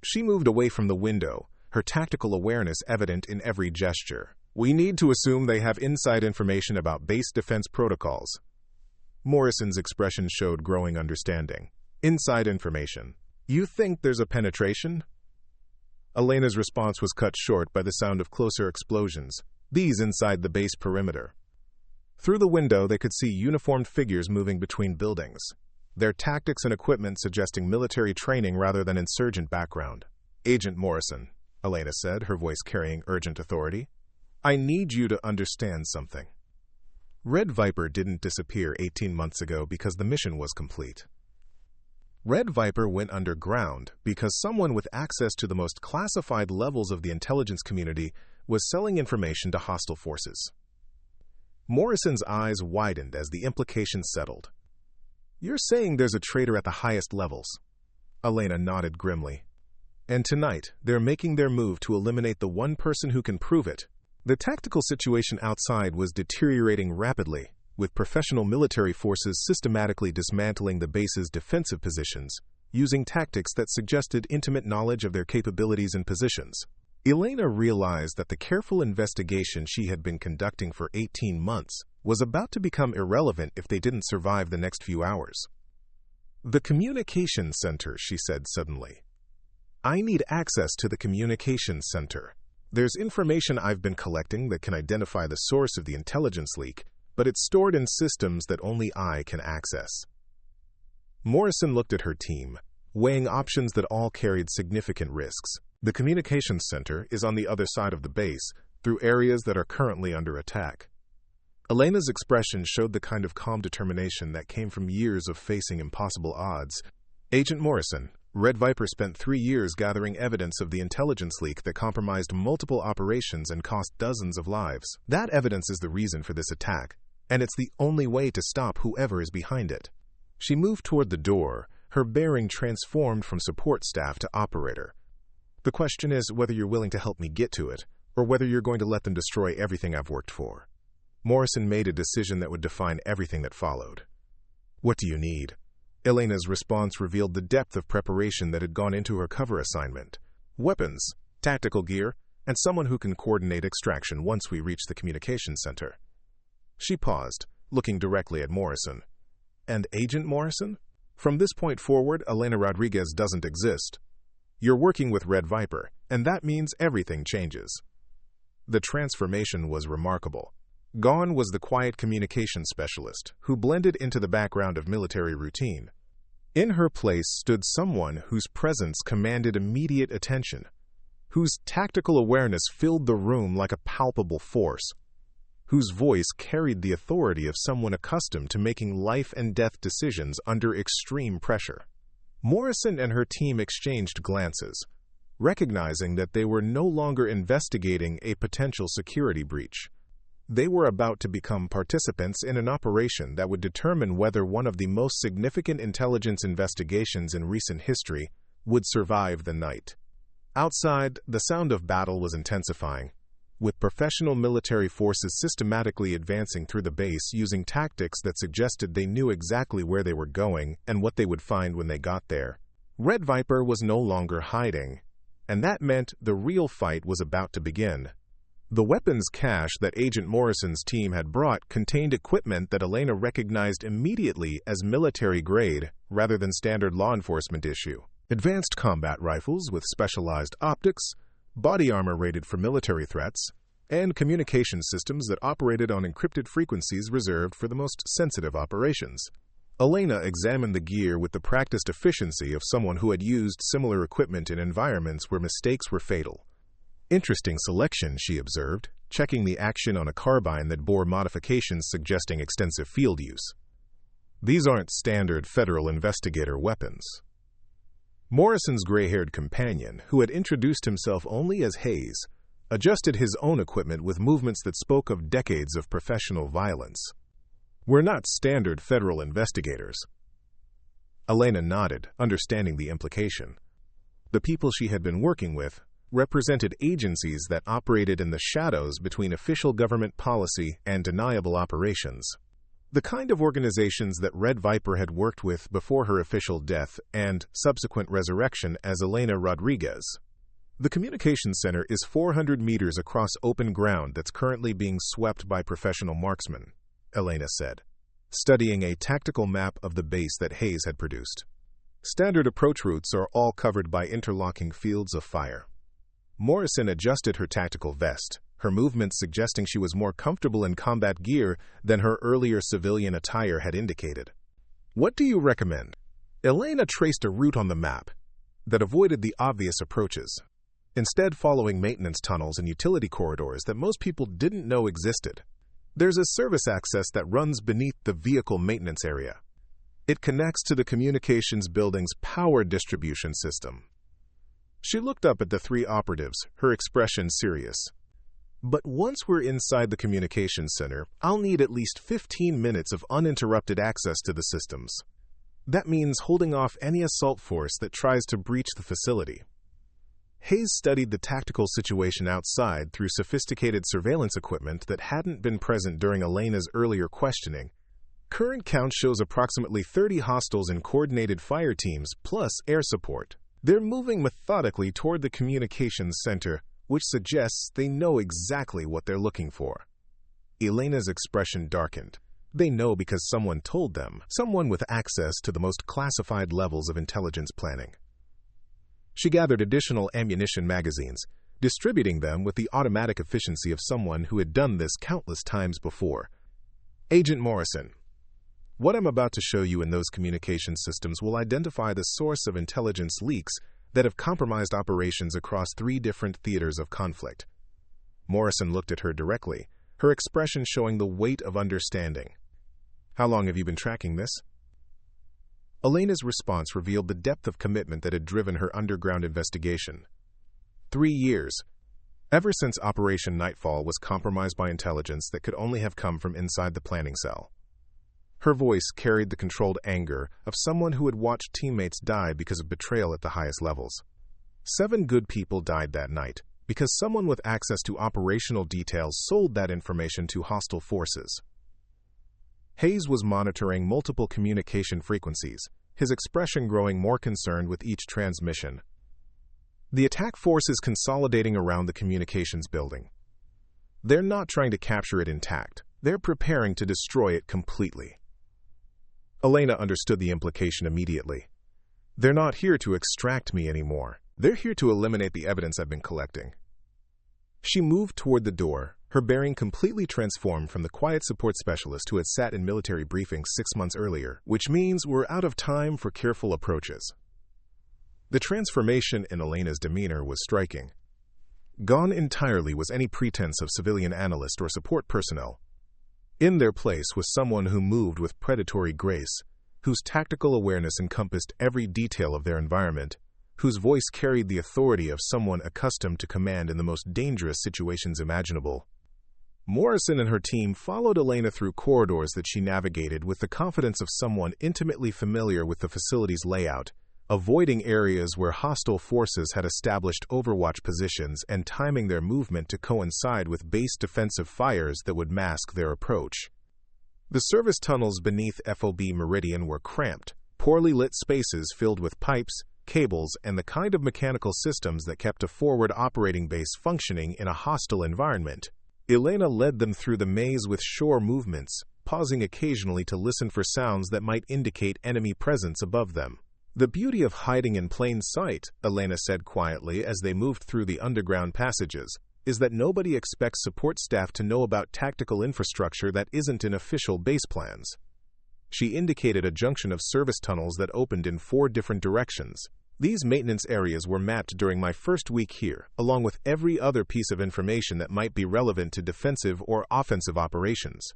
She moved away from the window, her tactical awareness evident in every gesture. "We need to assume they have inside information about base defense protocols." Morrison's expression showed growing understanding. "Inside information. You think there's a penetration?" Elena's response was cut short by the sound of closer explosions, these inside the base perimeter. Through the window, they could see uniformed figures moving between buildings, their tactics and equipment suggesting military training rather than insurgent background. "Agent Morrison," Elena said, her voice carrying urgent authority, "I need you to understand something. Red Viper didn't disappear 18 months ago because the mission was complete. Red Viper went underground because someone with access to the most classified levels of the intelligence community was selling information to hostile forces." Morrison's eyes widened as the implications settled. "You're saying there's a traitor at the highest levels?" Elena nodded grimly. "And tonight, they're making their move to eliminate the one person who can prove it." The tactical situation outside was deteriorating rapidly, with professional military forces systematically dismantling the base's defensive positions, using tactics that suggested intimate knowledge of their capabilities and positions. Elena realized that the careful investigation she had been conducting for 18 months was about to become irrelevant if they didn't survive the next few hours. "The communications center," she said suddenly. "I need access to the communications center. There's information I've been collecting that can identify the source of the intelligence leak, but it's stored in systems that only I can access." Morrison looked at her team, weighing options that all carried significant risks. "The communications center is on the other side of the base, through areas that are currently under attack." Elena's expression showed the kind of calm determination that came from years of facing impossible odds. "Agent Morrison, Red Viper spent 3 years gathering evidence of the intelligence leak that compromised multiple operations and cost dozens of lives. That evidence is the reason for this attack, and it's the only way to stop whoever is behind it." She moved toward the door, her bearing transformed from support staff to operator. "The question is whether you're willing to help me get to it, or whether you're going to let them destroy everything I've worked for." Morrison made a decision that would define everything that followed. "What do you need?" Elena's response revealed the depth of preparation that had gone into her cover assignment. "Weapons, tactical gear, and someone who can coordinate extraction once we reach the communications center." She paused, looking directly at Morrison. And Agent Morrison? From this point forward, Elena Rodriguez doesn't exist. You're working with Red Viper, and that means everything changes. The transformation was remarkable. Gone was the quiet communication specialist who blended into the background of military routine. In her place stood someone whose presence commanded immediate attention, whose tactical awareness filled the room like a palpable force, whose voice carried the authority of someone accustomed to making life-and-death decisions under extreme pressure. Morrison and her team exchanged glances, recognizing that they were no longer investigating a potential security breach. They were about to become participants in an operation that would determine whether one of the most significant intelligence investigations in recent history would survive the night. Outside, the sound of battle was intensifying, with professional military forces systematically advancing through the base using tactics that suggested they knew exactly where they were going and what they would find when they got there. Red Viper was no longer hiding, and that meant the real fight was about to begin. The weapons cache that Agent Morrison's team had brought contained equipment that Elena recognized immediately as military-grade rather than standard law enforcement issue. Advanced combat rifles with specialized optics, body armor rated for military threats, and communication systems that operated on encrypted frequencies reserved for the most sensitive operations. Elena examined the gear with the practiced efficiency of someone who had used similar equipment in environments where mistakes were fatal. Interesting selection, she observed, checking the action on a carbine that bore modifications suggesting extensive field use. These aren't standard federal investigator weapons. Morrison's gray-haired companion, who had introduced himself only as Hayes, adjusted his own equipment with movements that spoke of decades of professional violence. We're not standard federal investigators. Elena nodded, understanding the implication. The people she had been working with represented agencies that operated in the shadows between official government policy and deniable operations. The kind of organizations that Red Viper had worked with before her official death and subsequent resurrection as Elena Rodriguez. The communications center is 400 meters across open ground that's currently being swept by professional marksmen, Elena said, studying a tactical map of the base that Hayes had produced. Standard approach routes are all covered by interlocking fields of fire. Morrison adjusted her tactical vest, her movements suggesting she was more comfortable in combat gear than her earlier civilian attire had indicated. What do you recommend? Elena traced a route on the map that avoided the obvious approaches, instead following maintenance tunnels and utility corridors that most people didn't know existed. There's a service access that runs beneath the vehicle maintenance area. It connects to the communications building's power distribution system. She looked up at the three operatives, her expression serious. But once we're inside the communications center, I'll need at least 15 minutes of uninterrupted access to the systems. That means holding off any assault force that tries to breach the facility. Hayes studied the tactical situation outside through sophisticated surveillance equipment that hadn't been present during Elena's earlier questioning. Current count shows approximately 30 hostiles in coordinated fire teams plus air support. They're moving methodically toward the communications center, which suggests they know exactly what they're looking for. Elena's expression darkened. They know because someone told them, someone with access to the most classified levels of intelligence planning. She gathered additional ammunition magazines, distributing them with the automatic efficiency of someone who had done this countless times before. Agent Morrison, what I'm about to show you in those communication systems will identify the source of intelligence leaks that have compromised operations across 3 different theaters of conflict. Morrison looked at her directly, her expression showing the weight of understanding. How long have you been tracking this? Elena's response revealed the depth of commitment that had driven her underground investigation. 3 years. Ever since Operation Nightfall was compromised by intelligence that could only have come from inside the planning cell. Her voice carried the controlled anger of someone who had watched teammates die because of betrayal at the highest levels. 7 good people died that night because someone with access to operational details sold that information to hostile forces. Hayes was monitoring multiple communication frequencies, his expression growing more concerned with each transmission. The attack force is consolidating around the communications building. They're not trying to capture it intact. They're preparing to destroy it completely. Elena understood the implication immediately. They're not here to extract me anymore. They're here to eliminate the evidence I've been collecting. She moved toward the door, her bearing completely transformed from the quiet support specialist who had sat in military briefings 6 months earlier, which means we're out of time for careful approaches. The transformation in Elena's demeanor was striking. Gone entirely was any pretense of civilian analyst or support personnel. In their place was someone who moved with predatory grace, whose tactical awareness encompassed every detail of their environment, whose voice carried the authority of someone accustomed to command in the most dangerous situations imaginable. Morrison and her team followed Elena through corridors that she navigated with the confidence of someone intimately familiar with the facility's layout, avoiding areas where hostile forces had established overwatch positions and timing their movement to coincide with base defensive fires that would mask their approach. The service tunnels beneath FOB Meridian were cramped, poorly lit spaces filled with pipes, cables, and the kind of mechanical systems that kept a forward operating base functioning in a hostile environment. Elena led them through the maze with sure movements, pausing occasionally to listen for sounds that might indicate enemy presence above them. "The beauty of hiding in plain sight," Elena said quietly as they moved through the underground passages, "is that nobody expects support staff to know about tactical infrastructure that isn't in official base plans." She indicated a junction of service tunnels that opened in 4 different directions. "These maintenance areas were mapped during my first week here, along with every other piece of information that might be relevant to defensive or offensive operations."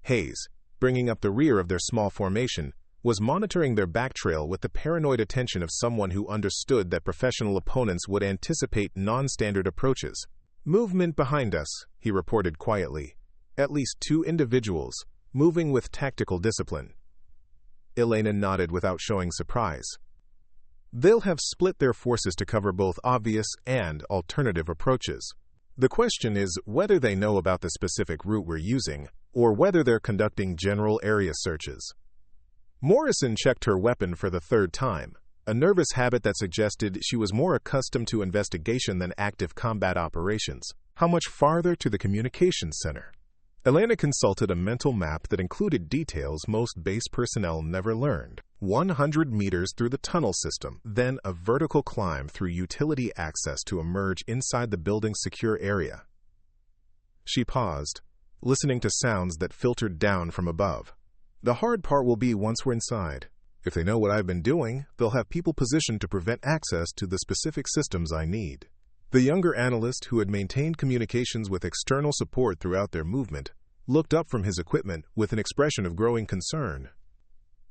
Hayes, bringing up the rear of their small formation, was monitoring their backtrail with the paranoid attention of someone who understood that professional opponents would anticipate non-standard approaches. "Movement behind us," he reported quietly. "At least 2 individuals, moving with tactical discipline." Elena nodded without showing surprise. "They'll have split their forces to cover both obvious and alternative approaches. The question is whether they know about the specific route we're using, or whether they're conducting general area searches." Morrison checked her weapon for the 3rd time, a nervous habit that suggested she was more accustomed to investigation than active combat operations. "How much farther to the communications center?" Elena consulted a mental map that included details most base personnel never learned. 100 meters through the tunnel system, then a vertical climb through utility access to emerge inside the building's secure area. She paused, listening to sounds that filtered down from above. "The hard part will be once we're inside. If they know what I've been doing, they'll have people positioned to prevent access to the specific systems I need." The younger analyst, who had maintained communications with external support throughout their movement, looked up from his equipment with an expression of growing concern.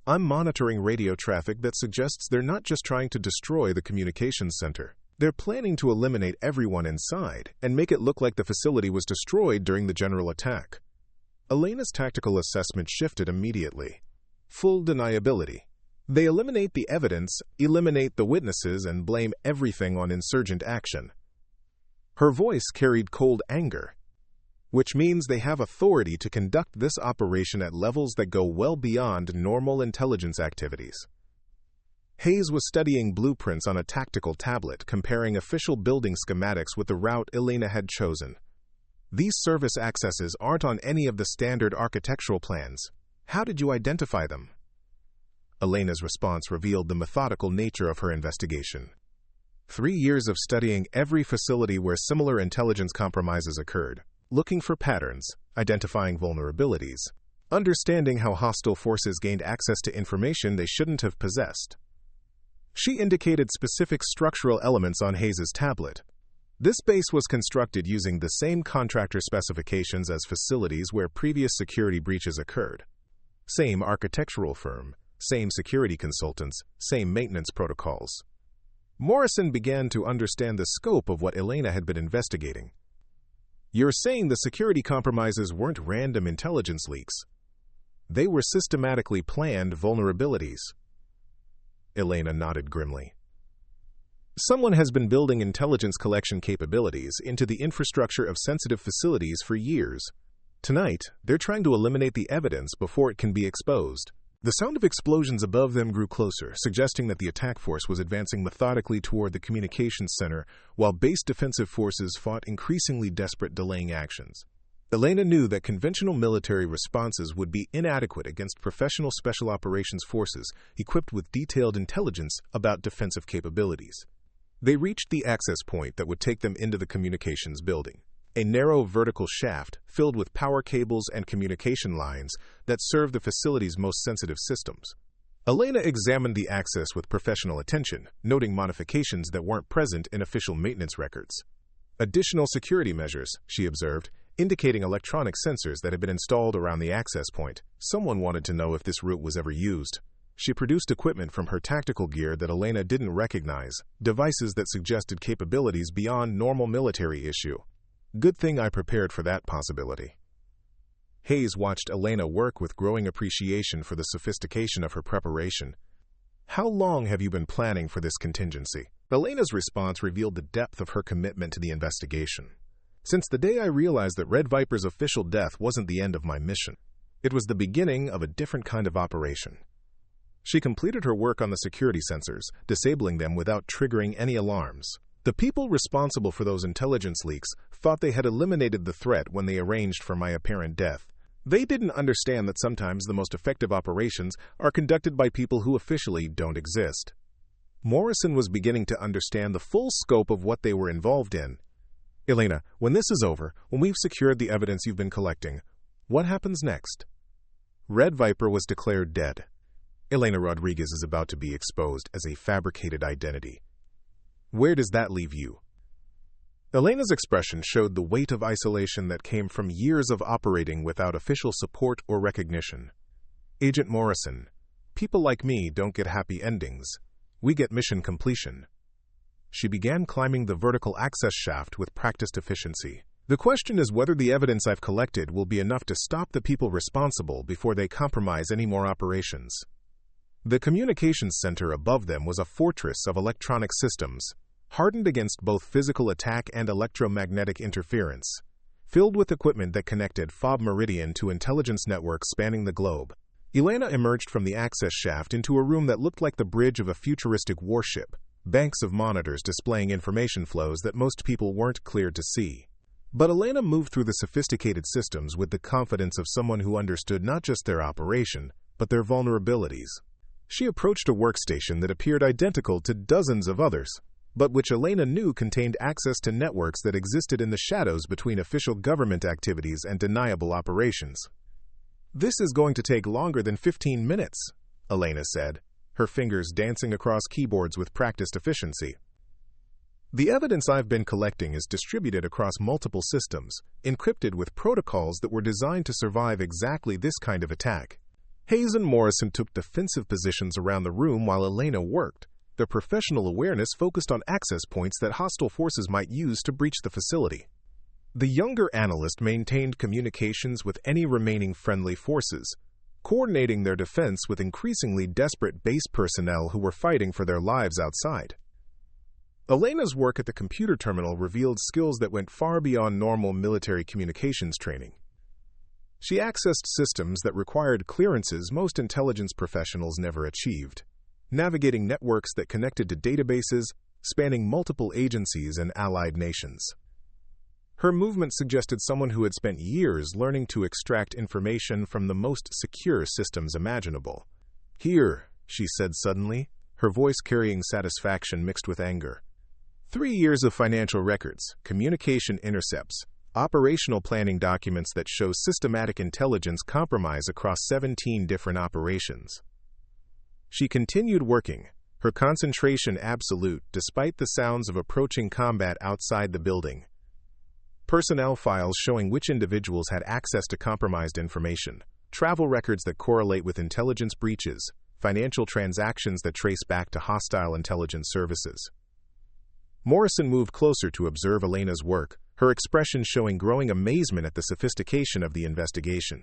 "I'm monitoring radio traffic that suggests they're not just trying to destroy the communications center. They're planning to eliminate everyone inside and make it look like the facility was destroyed during the general attack." Elena's tactical assessment shifted immediately. Full deniability. They eliminate the evidence, eliminate the witnesses, and blame everything on insurgent action. Her voice carried cold anger. "Which means they have authority to conduct this operation at levels that go well beyond normal intelligence activities." Hayes was studying blueprints on a tactical tablet, comparing official building schematics with the route Elena had chosen. "These service accesses aren't on any of the standard architectural plans. How did you identify them?" Elena's response revealed the methodical nature of her investigation. 3 years of studying every facility where similar intelligence compromises occurred, looking for patterns, identifying vulnerabilities, understanding how hostile forces gained access to information they shouldn't have possessed. She indicated specific structural elements on Hayes's tablet. This base was constructed using the same contractor specifications as facilities where previous security breaches occurred. Same architectural firm, same security consultants, same maintenance protocols. Morrison began to understand the scope of what Elena had been investigating. "You're saying the security compromises weren't random intelligence leaks. They were systematically planned vulnerabilities." Elena nodded grimly. "Someone has been building intelligence collection capabilities into the infrastructure of sensitive facilities for years. Tonight, they're trying to eliminate the evidence before it can be exposed." The sound of explosions above them grew closer, suggesting that the attack force was advancing methodically toward the communications center, while base defensive forces fought increasingly desperate delaying actions. Elena knew that conventional military responses would be inadequate against professional special operations forces equipped with detailed intelligence about defensive capabilities. They reached the access point that would take them into the communications building, a narrow vertical shaft filled with power cables and communication lines that served the facility's most sensitive systems. Elena examined the access with professional attention, noting modifications that weren't present in official maintenance records. Additional security measures, she observed, indicating electronic sensors that had been installed around the access point. Someone wanted to know if this route was ever used. She produced equipment from her tactical gear that Elena didn't recognize, devices that suggested capabilities beyond normal military issue. Good thing I prepared for that possibility. Hayes watched Elena work with growing appreciation for the sophistication of her preparation. How long have you been planning for this contingency? Elena's response revealed the depth of her commitment to the investigation. Since the day I realized that Red Viper's official death wasn't the end of my mission, it was the beginning of a different kind of operation. She completed her work on the security sensors, disabling them without triggering any alarms. The people responsible for those intelligence leaks thought they had eliminated the threat when they arranged for my apparent death. They didn't understand that sometimes the most effective operations are conducted by people who officially don't exist. Morrison was beginning to understand the full scope of what they were involved in. Elena, when this is over, when we've secured the evidence you've been collecting, what happens next? Red Viper was declared dead. Elena Rodriguez is about to be exposed as a fabricated identity. Where does that leave you? Elena's expression showed the weight of isolation that came from years of operating without official support or recognition. Agent Morrison, people like me don't get happy endings. We get mission completion. She began climbing the vertical access shaft with practiced efficiency. The question is whether the evidence I've collected will be enough to stop the people responsible before they compromise any more operations. The communications center above them was a fortress of electronic systems, hardened against both physical attack and electromagnetic interference, filled with equipment that connected Forward Meridian to intelligence networks spanning the globe. Elena emerged from the access shaft into a room that looked like the bridge of a futuristic warship, banks of monitors displaying information flows that most people weren't cleared to see. But Elena moved through the sophisticated systems with the confidence of someone who understood not just their operation, but their vulnerabilities. She approached a workstation that appeared identical to dozens of others, but which Elena knew contained access to networks that existed in the shadows between official government activities and deniable operations. This is going to take longer than 15 minutes, Elena said, her fingers dancing across keyboards with practiced efficiency. The evidence I've been collecting is distributed across multiple systems, encrypted with protocols that were designed to survive exactly this kind of attack. Hayes and Morrison took defensive positions around the room while Elena worked. Their professional awareness focused on access points that hostile forces might use to breach the facility. The younger analyst maintained communications with any remaining friendly forces, coordinating their defense with increasingly desperate base personnel who were fighting for their lives outside. Elena's work at the computer terminal revealed skills that went far beyond normal military communications training. She accessed systems that required clearances most intelligence professionals never achieved, navigating networks that connected to databases spanning multiple agencies and allied nations. Her movement suggested someone who had spent years learning to extract information from the most secure systems imaginable. Here, she said suddenly, her voice carrying satisfaction mixed with anger. 3 years of financial records, communication intercepts, operational planning documents that show systematic intelligence compromise across 17 different operations. She continued working, her concentration absolute despite the sounds of approaching combat outside the building. Personnel files showing which individuals had access to compromised information, travel records that correlate with intelligence breaches, financial transactions that trace back to hostile intelligence services. Morrison moved closer to observe Elena's work, her expression showing growing amazement at the sophistication of the investigation.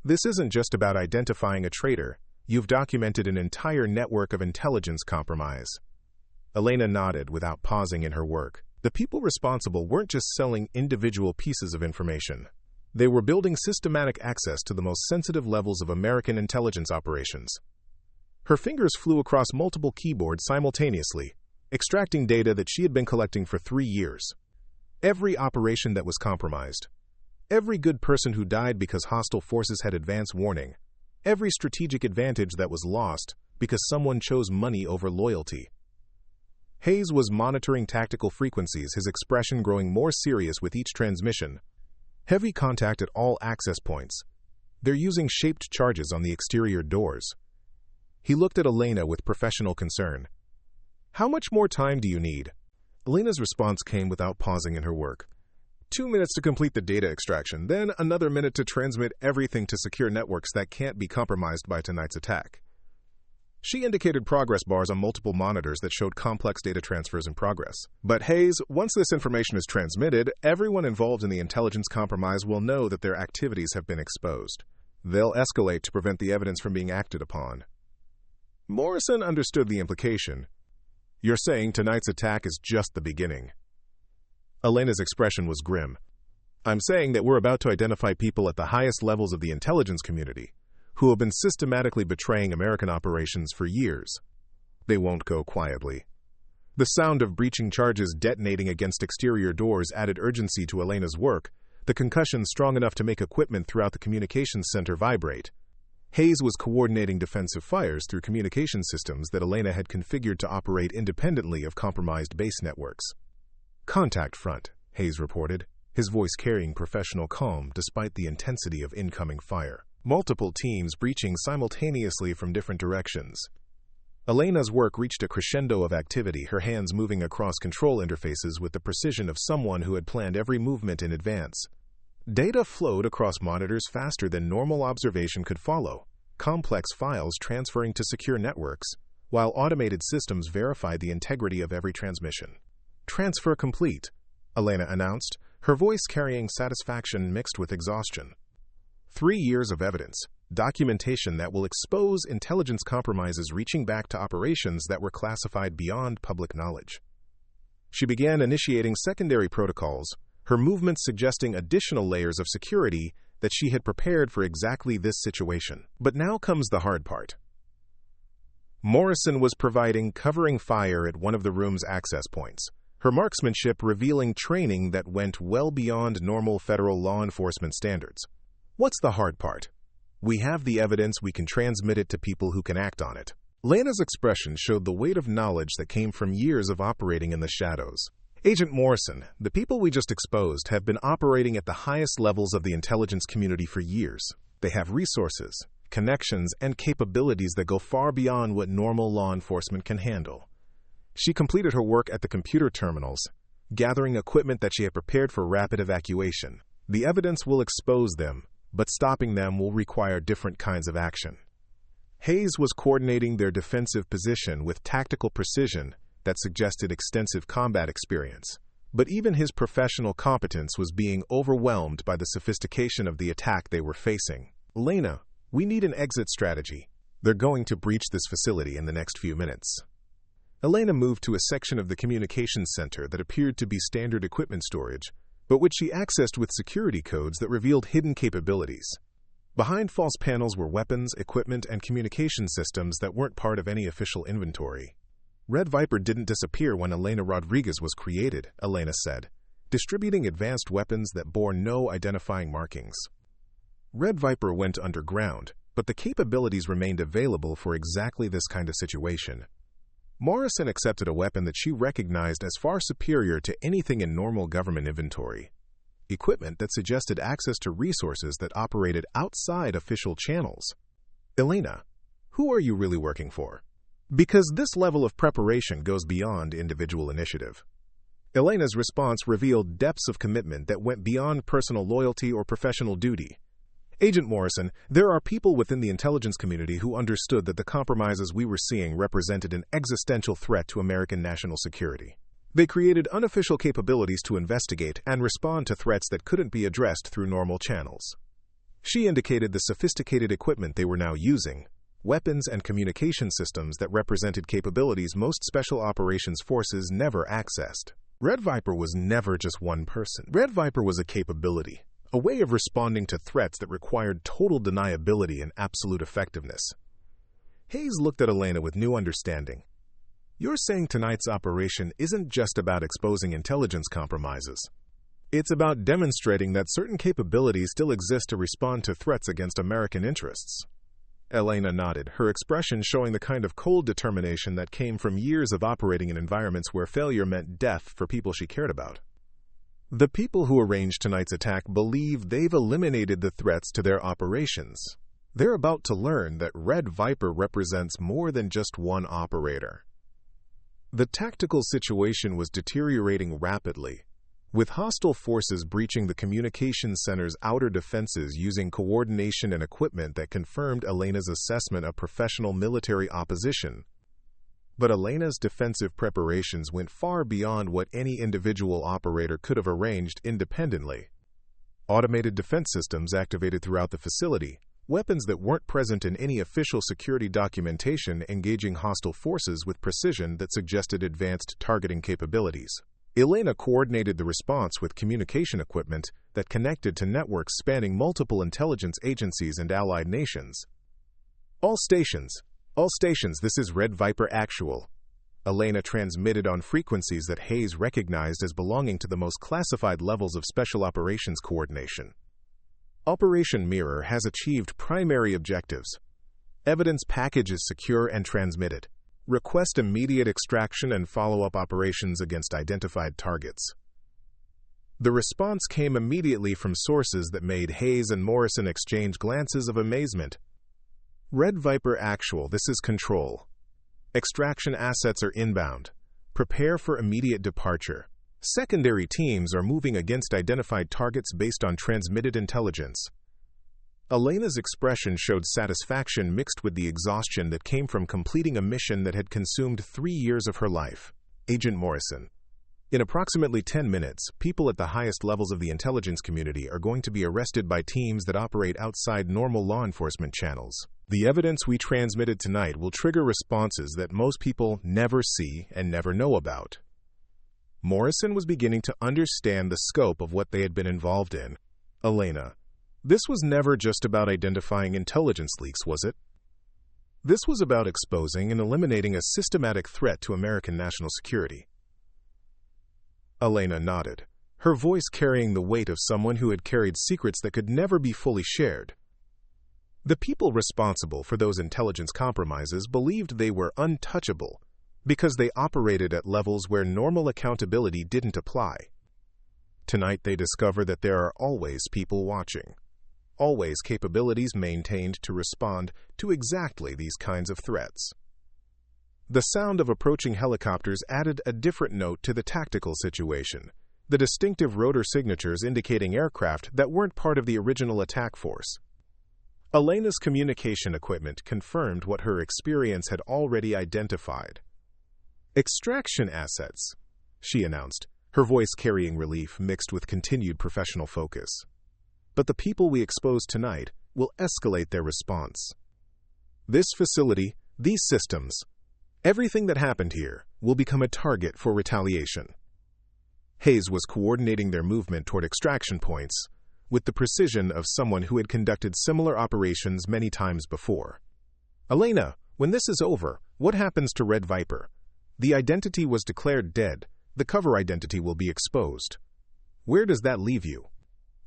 This isn't just about identifying a traitor, you've documented an entire network of intelligence compromise. Elena nodded without pausing in her work. The people responsible weren't just selling individual pieces of information. They were building systematic access to the most sensitive levels of American intelligence operations. Her fingers flew across multiple keyboards simultaneously, extracting data that she had been collecting for 3 years. Every operation that was compromised, Every good person who died because hostile forces had advance warning. Every strategic advantage that was lost because someone chose money over loyalty. Hayes was monitoring tactical frequencies, his expression growing more serious with each transmission. Heavy contact at all access points. They're using shaped charges on the exterior doors. He looked at Elena with professional concern. How much more time do you need? Elena's response came without pausing in her work. 2 minutes to complete the data extraction, then another minute to transmit everything to secure networks that can't be compromised by tonight's attack. She indicated progress bars on multiple monitors that showed complex data transfers in progress. But Hayes, once this information is transmitted, everyone involved in the intelligence compromise will know that their activities have been exposed. They'll escalate to prevent the evidence from being acted upon. Morrison understood the implication. You're saying tonight's attack is just the beginning. Elena's expression was grim. I'm saying that we're about to identify people at the highest levels of the intelligence community who have been systematically betraying American operations for years. They won't go quietly. The sound of breaching charges detonating against exterior doors added urgency to Elena's work, the concussion strong enough to make equipment throughout the communications center vibrate. Hayes was coordinating defensive fires through communication systems that Elena had configured to operate independently of compromised base networks. Contact front, Hayes reported, his voice carrying professional calm despite the intensity of incoming fire. Multiple teams breaching simultaneously from different directions. Elena's work reached a crescendo of activity, her hands moving across control interfaces with the precision of someone who had planned every movement in advance. Data flowed across monitors faster than normal observation could follow, complex files transferring to secure networks, while automated systems verified the integrity of every transmission. Transfer complete, Elena announced, her voice carrying satisfaction mixed with exhaustion. 3 years of evidence, documentation that will expose intelligence compromises reaching back to operations that were classified beyond public knowledge. She began initiating secondary protocols, her movements suggesting additional layers of security that she had prepared for exactly this situation. But now comes the hard part. Morrison was providing covering fire at one of the room's access points, her marksmanship revealing training that went well beyond normal federal law enforcement standards. What's the hard part? We have the evidence, we can transmit it to people who can act on it. Lena's expression showed the weight of knowledge that came from years of operating in the shadows. Agent Morrison, the people we just exposed have been operating at the highest levels of the intelligence community for years. They have resources, connections, and capabilities that go far beyond what normal law enforcement can handle. She completed her work at the computer terminals, gathering equipment that she had prepared for rapid evacuation. The evidence will expose them, but stopping them will require different kinds of action. Hayes was coordinating their defensive position with tactical precision that suggested extensive combat experience. But even his professional competence was being overwhelmed by the sophistication of the attack they were facing. Elena, we need an exit strategy. They're going to breach this facility in the next few minutes. Elena moved to a section of the communications center that appeared to be standard equipment storage, but which she accessed with security codes that revealed hidden capabilities. Behind false panels were weapons, equipment, and communication systems that weren't part of any official inventory. Red Viper didn't disappear when Elena Rodriguez was created, Elena said, distributing advanced weapons that bore no identifying markings. Red Viper went underground, but the capabilities remained available for exactly this kind of situation. Morrison accepted a weapon that she recognized as far superior to anything in normal government inventory. Equipment that suggested access to resources that operated outside official channels. Elena, who are you really working for? Because this level of preparation goes beyond individual initiative. Elena's response revealed depths of commitment that went beyond personal loyalty or professional duty. Agent Morrison, there are people within the intelligence community who understood that the compromises we were seeing represented an existential threat to American national security. They created unofficial capabilities to investigate and respond to threats that couldn't be addressed through normal channels. She indicated the sophisticated equipment they were now using, weapons and communication systems that represented capabilities most special operations forces never accessed. Red Viper was never just one person. Red Viper was a capability, a way of responding to threats that required total deniability and absolute effectiveness. Hayes looked at Elena with new understanding. You're saying tonight's operation isn't just about exposing intelligence compromises. It's about demonstrating that certain capabilities still exist to respond to threats against American interests. Elena nodded, her expression showing the kind of cold determination that came from years of operating in environments where failure meant death for people she cared about. The people who arranged tonight's attack believe they've eliminated the threats to their operations. They're about to learn that Red Viper represents more than just one operator. The tactical situation was deteriorating rapidly, with hostile forces breaching the communications center's outer defenses using coordination and equipment that confirmed Elena's assessment of professional military opposition. But Elena's defensive preparations went far beyond what any individual operator could have arranged independently. Automated defense systems activated throughout the facility, weapons that weren't present in any official security documentation engaging hostile forces with precision that suggested advanced targeting capabilities. Elena coordinated the response with communication equipment that connected to networks spanning multiple intelligence agencies and allied nations. All stations, this is Red Viper Actual. Elena transmitted on frequencies that Hayes recognized as belonging to the most classified levels of Special Operations Coordination. Operation Mirror has achieved primary objectives. Evidence package is secure and transmitted. Request immediate extraction and follow-up operations against identified targets. The response came immediately from sources that made Hayes and Morrison exchange glances of amazement. Red Viper Actual, this is Control. Extraction assets are inbound. Prepare for immediate departure. Secondary teams are moving against identified targets based on transmitted intelligence. Elena's expression showed satisfaction mixed with the exhaustion that came from completing a mission that had consumed 3 years of her life. Agent Morrison. In approximately 10 minutes, people at the highest levels of the intelligence community are going to be arrested by teams that operate outside normal law enforcement channels. The evidence we transmitted tonight will trigger responses that most people never see and never know about. Morrison was beginning to understand the scope of what they had been involved in. Elena. This was never just about identifying intelligence leaks, was it? This was about exposing and eliminating a systematic threat to American national security. Elena nodded, her voice carrying the weight of someone who had carried secrets that could never be fully shared. The people responsible for those intelligence compromises believed they were untouchable because they operated at levels where normal accountability didn't apply. Tonight they discover that there are always people watching. Always capabilities maintained to respond to exactly these kinds of threats. The sound of approaching helicopters added a different note to the tactical situation, the distinctive rotor signatures indicating aircraft that weren't part of the original attack force. Elena's communication equipment confirmed what her experience had already identified. Extraction assets, she announced, her voice carrying relief mixed with continued professional focus. But the people we expose tonight will escalate their response. This facility, these systems, everything that happened here will become a target for retaliation. Hayes was coordinating their movement toward extraction points with the precision of someone who had conducted similar operations many times before. Elena, when this is over, what happens to Red Viper? The identity was declared dead. The cover identity will be exposed. Where does that leave you?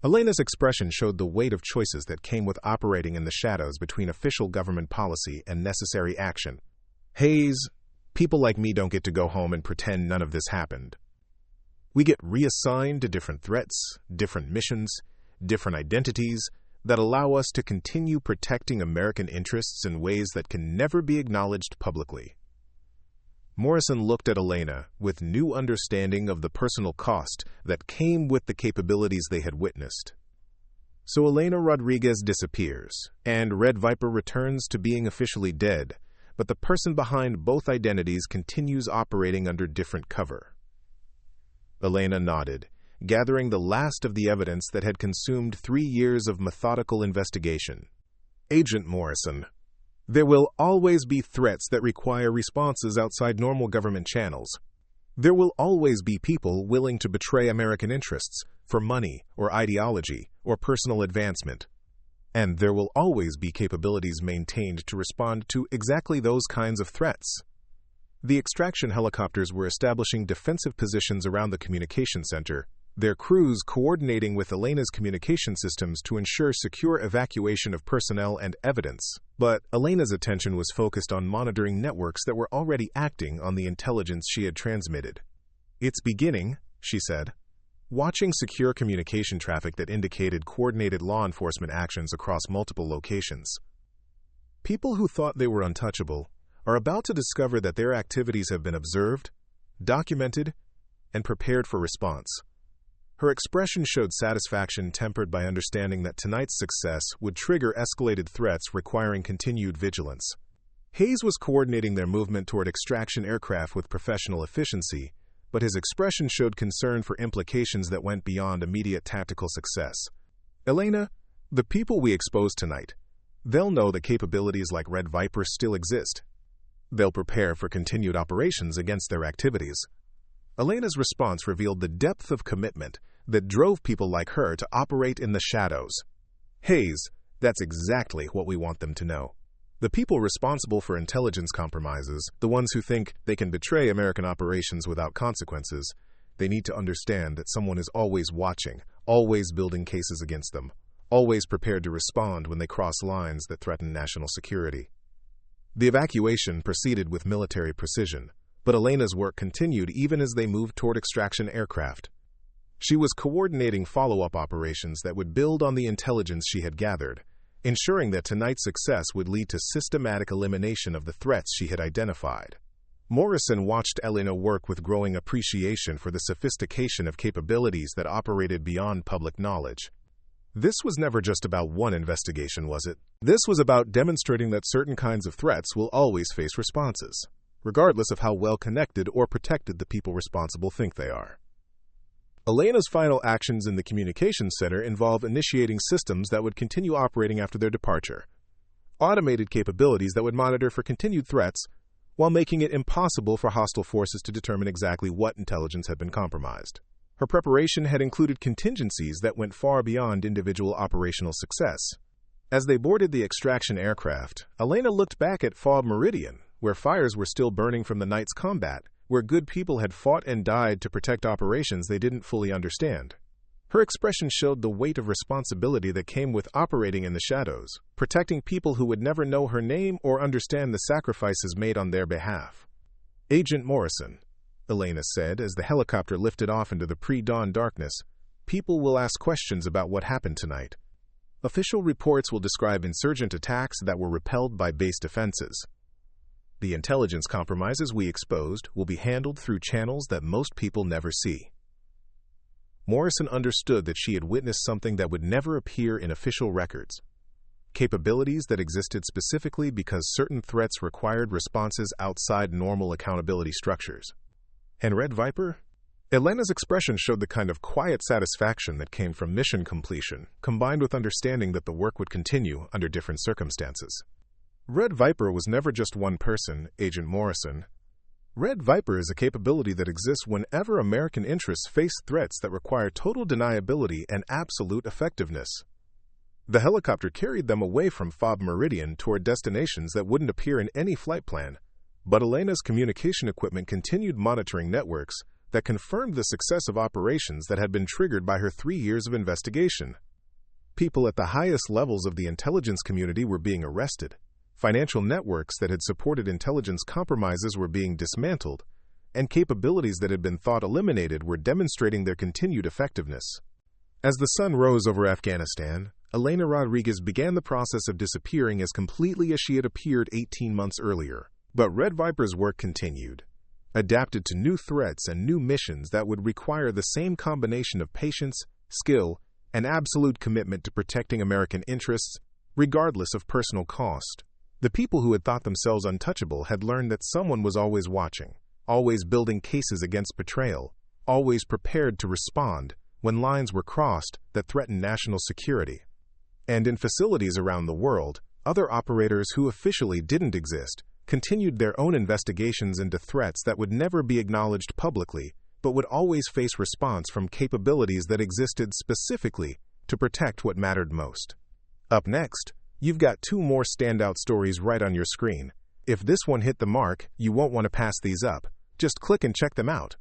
Elena's expression showed the weight of choices that came with operating in the shadows between official government policy and necessary action. Hayes, people like me don't get to go home and pretend none of this happened. We get reassigned to different threats, different missions, different identities that allow us to continue protecting American interests in ways that can never be acknowledged publicly. Morrison looked at Elena with new understanding of the personal cost that came with the capabilities they had witnessed. So Elena Rodriguez disappears, and Red Viper returns to being officially dead, but the person behind both identities continues operating under different cover. Elena nodded, gathering the last of the evidence that had consumed 3 years of methodical investigation. Agent Morrison. There will always be threats that require responses outside normal government channels. There will always be people willing to betray American interests for money or ideology or personal advancement. And there will always be capabilities maintained to respond to exactly those kinds of threats. The extraction helicopters were establishing defensive positions around the communication center their crews coordinating with Elena's communication systems to ensure secure evacuation of personnel and evidence. But Elena's attention was focused on monitoring networks that were already acting on the intelligence she had transmitted. "It's beginning," she said, watching secure communication traffic that indicated coordinated law enforcement actions across multiple locations. People who thought they were untouchable are about to discover that their activities have been observed, documented, and prepared for response. Her expression showed satisfaction tempered by understanding that tonight's success would trigger escalated threats requiring continued vigilance. Hayes was coordinating their movement toward extraction aircraft with professional efficiency, but his expression showed concern for implications that went beyond immediate tactical success. "Elena, the people we expose tonight, they'll know that capabilities like Red Viper still exist. They'll prepare for continued operations against their activities." Elena's response revealed the depth of commitment that drove people like her to operate in the shadows. "Hayes, that's exactly what we want them to know. The people responsible for intelligence compromises, the ones who think they can betray American operations without consequences, they need to understand that someone is always watching, always building cases against them, always prepared to respond when they cross lines that threaten national security." The evacuation proceeded with military precision, but Elena's work continued even as they moved toward extraction aircraft. She was coordinating follow-up operations that would build on the intelligence she had gathered, ensuring that tonight's success would lead to systematic elimination of the threats she had identified. Morrison watched Elena work with growing appreciation for the sophistication of capabilities that operated beyond public knowledge. This was never just about one investigation, was it? This was about demonstrating that certain kinds of threats will always face responses, regardless of how well-connected or protected the people responsible think they are. Elena's final actions in the communications center involve initiating systems that would continue operating after their departure, automated capabilities that would monitor for continued threats, while making it impossible for hostile forces to determine exactly what intelligence had been compromised. Her preparation had included contingencies that went far beyond individual operational success. As they boarded the extraction aircraft, Elena looked back at Forward Meridian, where fires were still burning from the night's combat, where good people had fought and died to protect operations they didn't fully understand. Her expression showed the weight of responsibility that came with operating in the shadows, protecting people who would never know her name or understand the sacrifices made on their behalf. "Agent Morrison," Elena said as the helicopter lifted off into the pre-dawn darkness, "people will ask questions about what happened tonight. Official reports will describe insurgent attacks that were repelled by base defenses. The intelligence compromises we exposed will be handled through channels that most people never see." Morrison understood that she had witnessed something that would never appear in official records. Capabilities that existed specifically because certain threats required responses outside normal accountability structures. And Red Viper? Elena's expression showed the kind of quiet satisfaction that came from mission completion, combined with understanding that the work would continue under different circumstances. Red Viper was never just one person, Agent Morrison. Red Viper is a capability that exists whenever American interests face threats that require total deniability and absolute effectiveness. The helicopter carried them away from Forward Meridian toward destinations that wouldn't appear in any flight plan, but Elena's communication equipment continued monitoring networks that confirmed the success of operations that had been triggered by her 3 years of investigation. People at the highest levels of the intelligence community were being arrested. Financial networks that had supported intelligence compromises were being dismantled, and capabilities that had been thought eliminated were demonstrating their continued effectiveness. As the sun rose over Afghanistan, Elena Rodriguez began the process of disappearing as completely as she had appeared 18 months earlier. But Red Viper's work continued, adapted to new threats and new missions that would require the same combination of patience, skill, and absolute commitment to protecting American interests, regardless of personal cost. The people who had thought themselves untouchable had learned that someone was always watching, always building cases against betrayal, always prepared to respond when lines were crossed that threatened national security. And in facilities around the world, other operators who officially didn't exist continued their own investigations into threats that would never be acknowledged publicly, but would always face response from capabilities that existed specifically to protect what mattered most. Up next, you've got 2 more standout stories right on your screen. If this one hit the mark, you won't want to pass these up. Just click and check them out.